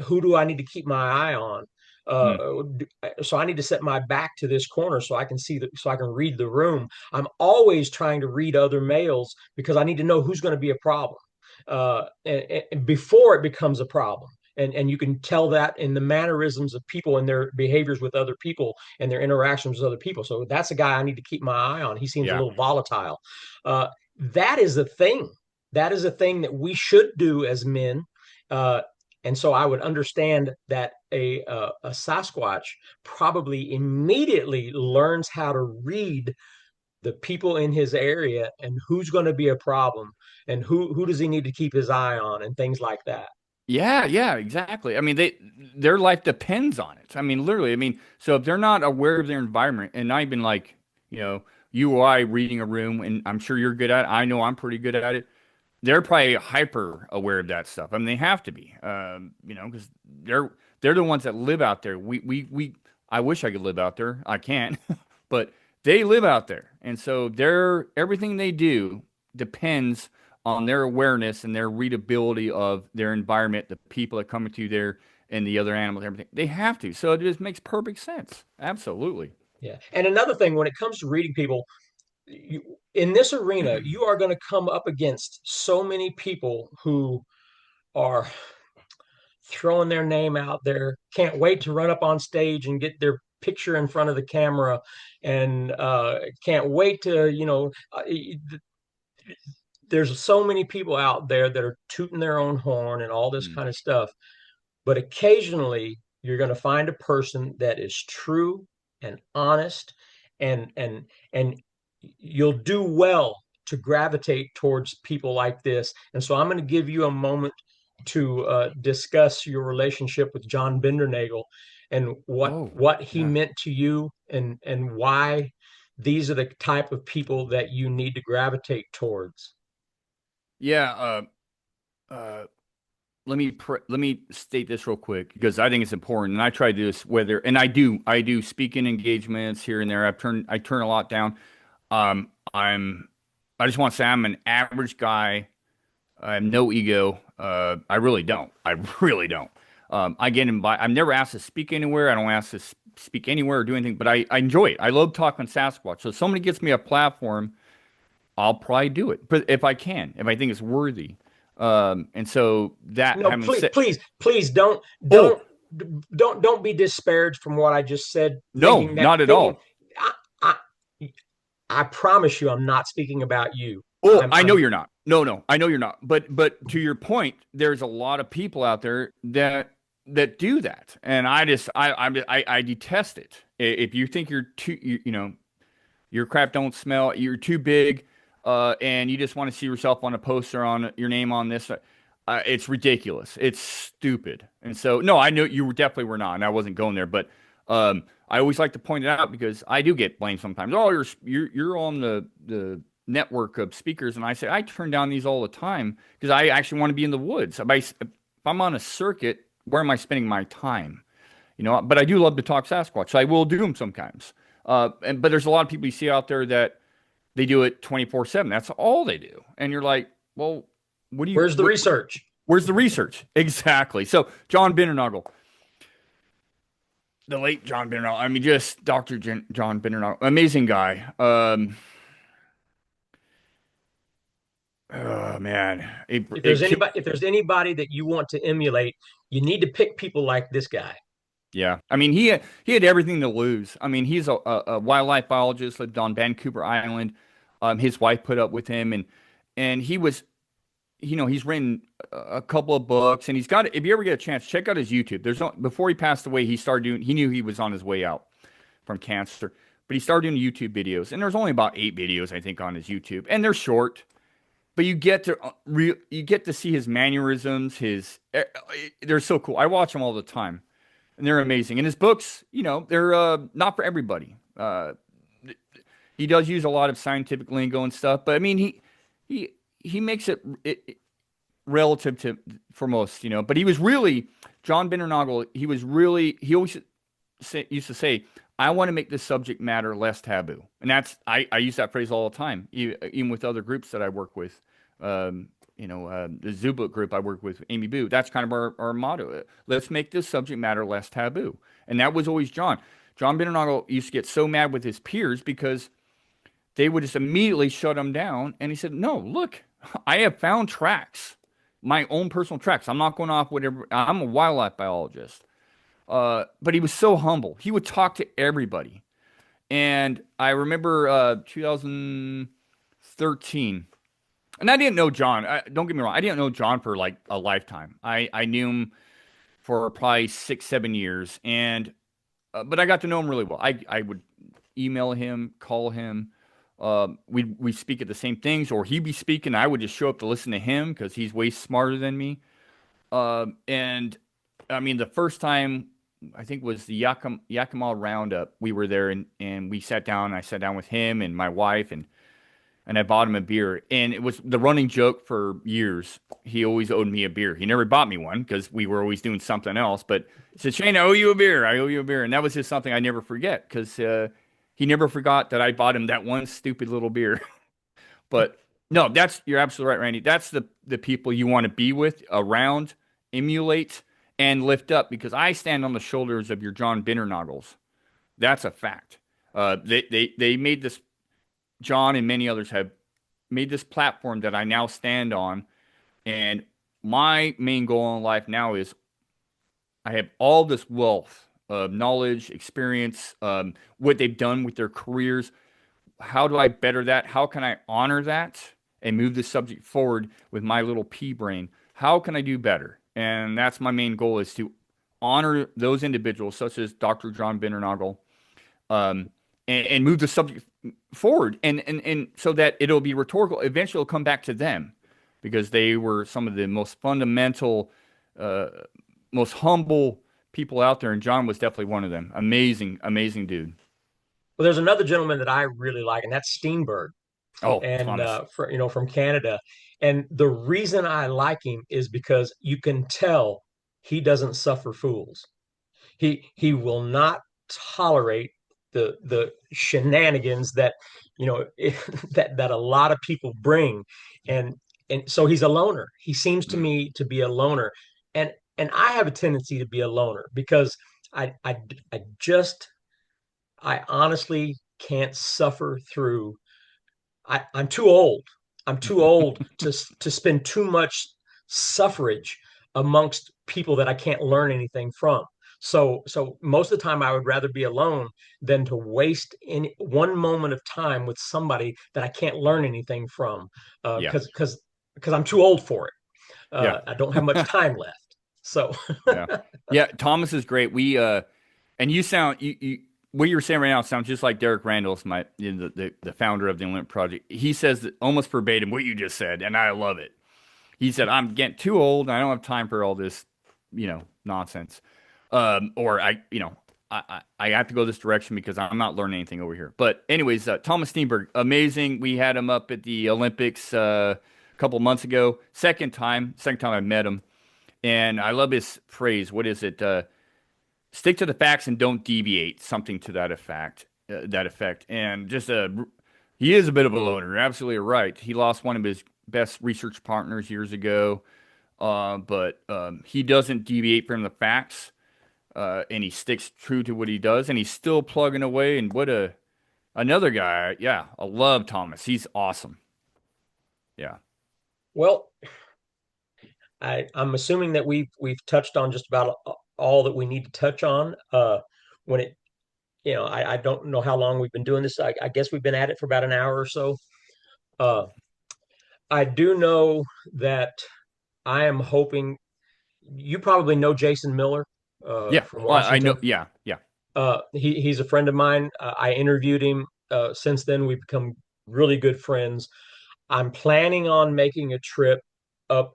B: Who do I need to keep my eye on?
C: mm.
B: So I need to set my back to this corner so I can so I can read the room. I'm always trying to read other males because I need to know who's going to be a problem and before it becomes a problem. And you can tell that in the mannerisms of people and their behaviors with other people and their interactions with other people. So that's a guy I need to keep my eye on. He seems a
C: Yeah.
B: little volatile. Uh, that is a thing. That is a thing that we should do as men. Uh, and so I would understand that a Sasquatch probably immediately learns how to read the people in his area and who's going to be a problem and who does he need to keep his eye on and things like that.
C: Yeah, yeah, exactly. I mean, their life depends on it. I mean, literally. I mean, so if they're not aware of their environment, and not even like, you or I reading a room, and I'm sure you're good at it. I know I'm pretty good at it. They're probably hyper aware of that stuff. I mean, they have to be, because they're the ones that live out there. We. I wish I could live out there. I can't, but they live out there, and so everything they do depends on their awareness and their readability of their environment, the people that come into there, and the other animals, everything. They have to. So it just makes perfect sense. Absolutely.
B: Yeah. And another thing, when it comes to reading people, in this arena, you are going to come up against so many people who are throwing their name out there, can't wait to run up on stage and get their picture in front of the camera, and can't wait to, there's so many people out there that are tooting their own horn and all this
C: Mm.
B: kind of stuff. But occasionally you're going to find a person that is true and honest and you'll do well to gravitate towards people like this. And so I'm going to give you a moment to discuss your relationship with John Bindernagel and
C: Oh,
B: what he
C: yeah.
B: meant to you and why these are the type of people that you need to gravitate towards.
C: Yeah. Uh, let me state this real quick because I think it's important, and I try to do this and I do speaking engagements here and there. I turn a lot down. I just want to say I'm an average guy. I have no ego. I really don't. I really don't. I get invited. I'm never asked to speak anywhere. I don't ask to speak anywhere or do anything, but I enjoy it. I love talking Sasquatch. So if somebody gets me a platform, I'll probably do it, but if I can, if I think it's worthy. And so that
B: No,
C: having
B: please,
C: said,
B: please, please
C: oh
B: don't be disparaged from what I just said,
C: no, not at
B: thinking
C: all.
B: I, I I promise you I'm not speaking about you.
C: Oh, I know
B: I'm
C: you're not. No, no, I know you're not. But to your point, there's a lot of people out there that do that, and I detest it. If you think you're too, you know, your crap don't smell, you're too big, and you just want to see yourself on a poster on your name on this. It's ridiculous. It's stupid. And so, no, I know you definitely were not, and I wasn't going there. But I always like to point it out because I do get blamed sometimes. Oh, you're on the network of speakers, and I say I turn down these all the time because I actually want to be in the woods. If I'm on a circuit, where am I spending my time? You know, but I do love to talk Sasquatch. So I will do them sometimes. But there's a lot of people you see out there that they do it 24/7. That's all they do. And you're like, well,
B: where's the research?
C: where's the research? Exactly. So John Bindernagel, the late John Bindernagel. I mean, just John Bindernagel, amazing guy. Oh man,
B: If there's anybody that you want to emulate, you need to pick people like this guy.
C: yeah. I mean, he had everything to lose. I mean, he's a wildlife biologist, lived on Vancouver Island. His wife put up with him, and he was, you know, he's written a couple of books, and he's got. If you ever get a chance, check out his YouTube. There's no before he passed away, he started doing. He knew he was on his way out from cancer, but he started doing YouTube videos, and there's only about 8 videos I think on his YouTube, and they're short. But you get to see his mannerisms. They're so cool. I watch them all the time, and they're amazing. And his books, you know, they're not for everybody. He does use a lot of scientific lingo and stuff, but I mean, he makes it relative to for most, you know. But he was really John Bindernagel. He always used to say, "I want to make this subject matter less taboo," and I use that phrase all the time, even with other groups that I work with. The Zoo Book group I work with, Amy Boo. That's kind of our motto. Let's make this subject matter less taboo, and that was always John. John Bindernagel used to get so mad with his peers because they would just immediately shut him down, and he said, "No, look, I have found tracks, my own personal tracks. I'm not going off whatever. I'm a wildlife biologist." But he was so humble. He would talk to everybody. And I remember 2013, and I didn't know John. Don't get me wrong. I didn't know John for like a lifetime. I knew him for probably 6, 7 years. And but I got to know him really well. I would email him, call him. We speak at the same things, or he'd be speaking. I would just show up to listen to him because he's way smarter than me. And I mean, the first time I think was the Yakima Roundup. We were there and we sat down. I sat down with him and my wife and I bought him a beer. And it was the running joke for years. He always owed me a beer. He never bought me one because we were always doing something else. But he said, "Shane, I owe you a beer. I owe you a beer." And that was just something I never forget because he never forgot that I bought him that one stupid little beer. But no, you're absolutely right, Randy. That's the people you want to be with, around, emulate, and lift up, because I stand on the shoulders of your John Bindernagels. That's a fact. They made this. John and many others have made this platform that I now stand on, and my main goal in life now is I have all this wealth of knowledge, experience, what they've done with their careers. How do I better that? How can I honor that and move the subject forward with my little pea brain? How can I do better? And that's my main goal, is to honor those individuals such as Dr. John Bindernagel, and move the subject forward, and so that it'll be rhetorical. Eventually it'll come back to them because they were some of the most fundamental, most humble people out there. And John was definitely one of them. Amazing, amazing dude.
B: Well, there's another gentleman that I really like, and that's Steenburg,
C: Oh,
B: and
C: Thomas.
B: from Canada. And the reason I like him is because you can tell he doesn't suffer fools. He will not tolerate the shenanigans that that a lot of people bring, and so he's a loner. He seems to
C: Mm.
B: me to be a loner, and and I have a tendency to be a loner because I I I just I honestly can't suffer through. I'm too old. I'm too old to spend too much suffrage amongst people that I can't learn anything from. So most of the time I would rather be alone than to waste any one moment of time with somebody that I can't learn anything from,
C: Yeah.
B: because I'm too old for it.
C: Yeah.
B: I don't have much time left. So
C: Yeah. Yeah. Thomas is great. And you sound, what you're saying right now sounds just like Derek Randall's, the founder of the Olymp Project. He says that almost verbatim what you just said, and I love it. He said, I'm getting too old. And I don't have time for all this, nonsense. Or I have to go this direction because I'm not learning anything over here. But anyways, Thomas Steenburg, amazing. We had him up at the Olympics a couple months ago. Second time I met him. And I love his phrase. What is it? Stick to the facts and don't deviate. Something to that effect. And just he is a bit of a loner. You're absolutely right. He lost one of his best research partners years ago, but he doesn't deviate from the facts, and he sticks true to what he does, and he's still plugging away. And another guy. Yeah, I love Thomas. He's awesome. Yeah.
B: well, I'm assuming that we've touched on just about all that we need to touch on. When it, I don't know how long we've been doing this. I guess we've been at it for about an hour or so. Uh, I do know that I am hoping you probably know Jason Miller
C: Yeah.
B: from
C: Well, I know.
B: Washington.
C: Yeah. Yeah.
B: He's a friend of mine. I interviewed him. Since then, we've become really good friends. I'm planning on making a trip up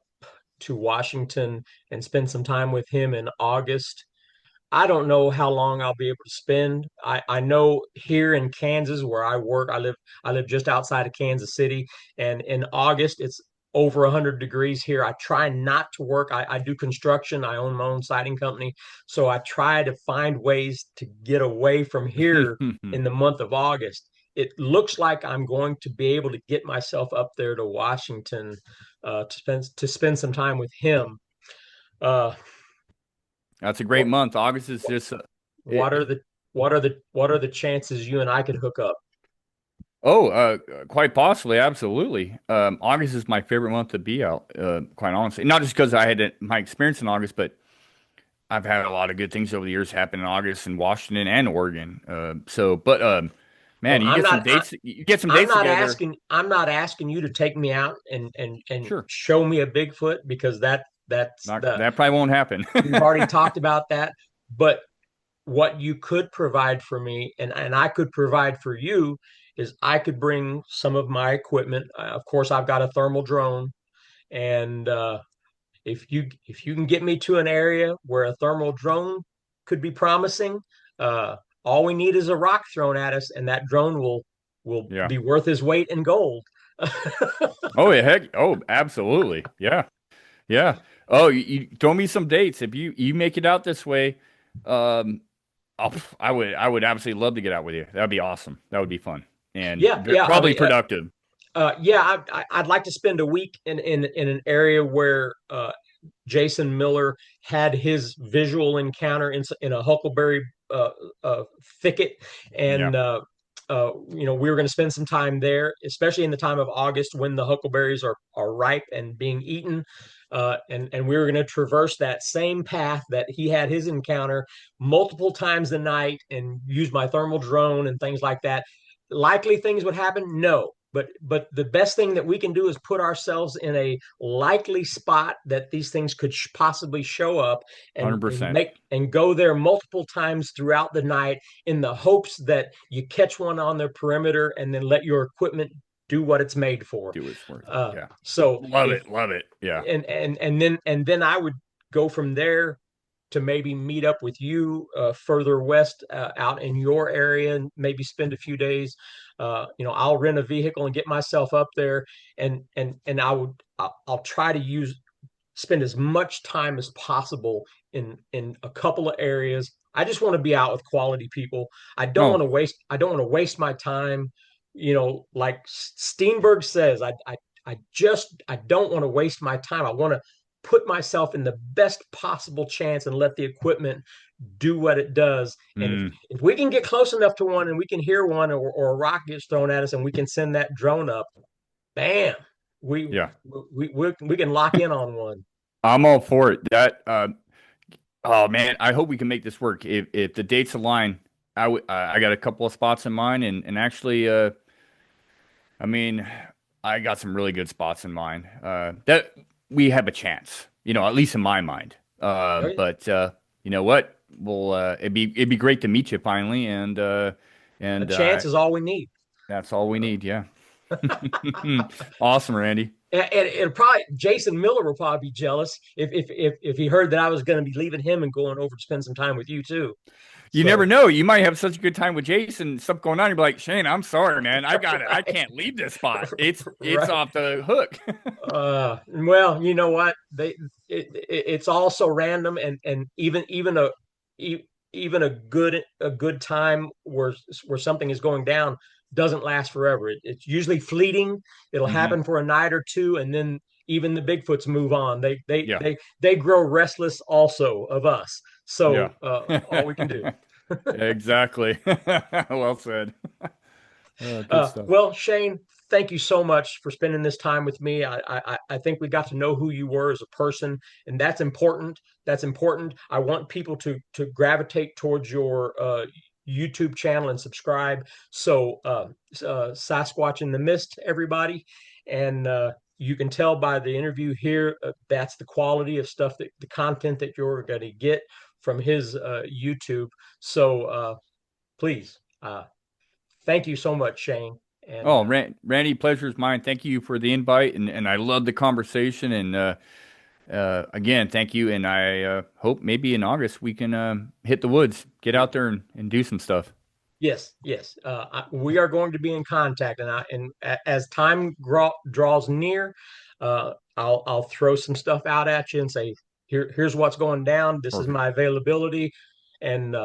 B: to Washington and spend some time with him in August. I don't know how long I'll be able to spend. I know here in Kansas where I work, I live just outside of Kansas City, and in August it's over 100 degrees here. I try not to work. I do construction. I own my own siding company, so I try to find ways to get away from here in the month of August. It looks like I'm going to be able to get myself up there to Washington to spend some time with him. Uh,
C: That's a great month. August is just
B: What are the what are the chances you and I could hook up?
C: quite possibly, absolutely. August is my favorite month to be out. Quite honestly, not just because I had my experience in August, but I've had a lot of good things over the years happen in August in Washington and Oregon.
B: Well,
C: Man, you
B: I'm
C: get some
B: not
C: dates. You get some dates together.
B: I'm not asking you to take me out and
C: Sure,
B: show me a Bigfoot because that's
C: not
B: the
C: that probably won't happen.
B: we've already talked about that. But what you could provide for me and I could provide for you is I could bring some of my equipment. Of course, I've got a thermal drone, and if you can get me to an area where a thermal drone could be promising, uh, all we need is a rock thrown at us, and that drone will
C: Yeah.
B: be worth his weight in gold.
C: Oh yeah, heck. Oh, absolutely. Yeah. Yeah. Oh, you throw me some dates if you make it out this way. Um, I would absolutely love to get out with you. That'd be awesome. That would be fun and
B: Yeah, yeah. I
C: probably
B: mean,
C: productive.
B: yeah, I'd like to spend a week in an area where Jason Miller had his visual encounter in a huckleberry thicket,
C: Yeah.
B: and we were going to spend some time there, especially in the time of August when the huckleberries are ripe and being eaten. And we were going to traverse that same path that he had his encounter multiple times a night and use my thermal drone and things like that. Likely things would happen? No. But the best thing that we can do is put ourselves in a likely spot that these things could possibly show up, and
C: 100%.
B: make and go there multiple times throughout the night in the hopes that you catch one on the perimeter and then let your equipment do what it's made for.
C: Do what's worth. Yeah.
B: So
C: Love
B: if
C: it. Love it. Yeah.
B: and then I would go from there to maybe meet up with you further west out in your area and maybe spend a few days. I'll rent a vehicle and get myself up there, and I'll try to spend as much time as possible in a couple of areas. I just want to be out with quality people.
C: No.
B: I don't want to waste my time. Like Steenberg says, I don't want to waste my time. I want to put myself in the best possible chance and let the equipment do what it does. And
C: Mm,
B: if we can get close enough to one and we can hear one, or a rock gets thrown at us and we can send that drone up, bam, we
C: yeah,
B: we can lock in on one.
C: I'm all for it. Oh man, I hope we can make this work. If the dates align, I got a couple of spots in mind, and actually, I mean, I got some really good spots in mind. That we have a chance, at least in my mind. But you know what? It'd be great to meet you finally, and
B: A
C: and
B: chance is all we need.
C: that's all we need. Yeah. Awesome, Randy.
B: And probably Jason Miller will probably be jealous if he heard that I was going to be leaving him and going over to spend some time with you too.
C: You never
B: So
C: know. You might have such a good time with Jason, stuff going on. You're like, Shane, I'm sorry, man. I got it. I
B: right,
C: can't leave this spot. It's
B: right.
C: off the hook.
B: Well, you know what? It's all so random, and even e- even a good time where something is going down doesn't last forever. It's usually fleeting. It'll
C: Hmm.
B: happen for a night or two, and then even the Bigfoots move on.
C: Yeah.
B: They grow restless also of us.
C: Yeah.
B: So all we can do.
C: Exactly. Well said. Good stuff.
B: Well, Shane, thank you so much for spending this time with me. I think we got to know who you were as a person, and that's important. That's important. I want people to gravitate towards your YouTube channel and subscribe. So, Sasquatch in the Mist, everybody, and you can tell by the interview here that's the quality of stuff, that the content that you're going to get from his YouTube. So, please. Thank you so much, Shane. And
C: Oh, Randy, pleasure is mine. Thank you for the invite, and I love the conversation. And again, thank you. And I hope maybe in August we can hit the woods, get out there and do some stuff.
B: yes, yes, we are going to be in contact. As time draws near, I'll throw some stuff out at you and say, here's what's going down. This is
C: Perfect.
B: my availability. And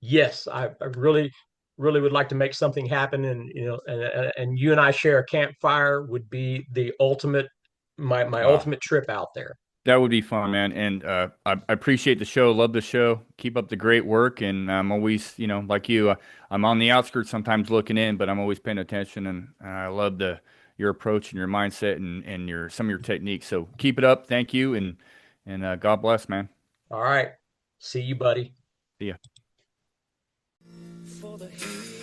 B: yes, I really would like to make something happen. And and you and I share a campfire would be the ultimate, my
C: Uh,
B: ultimate trip out there.
C: that would be fun, man. And I appreciate the show. Love the show. Keep up the great work. And I'm always, like you, I'm on the outskirts sometimes looking in, but I'm always paying attention. And I love your approach and your mindset and some of your techniques. So keep it up. Thank you. And God bless, man.
B: All right. See you, buddy.
C: See ya.
A: For the heat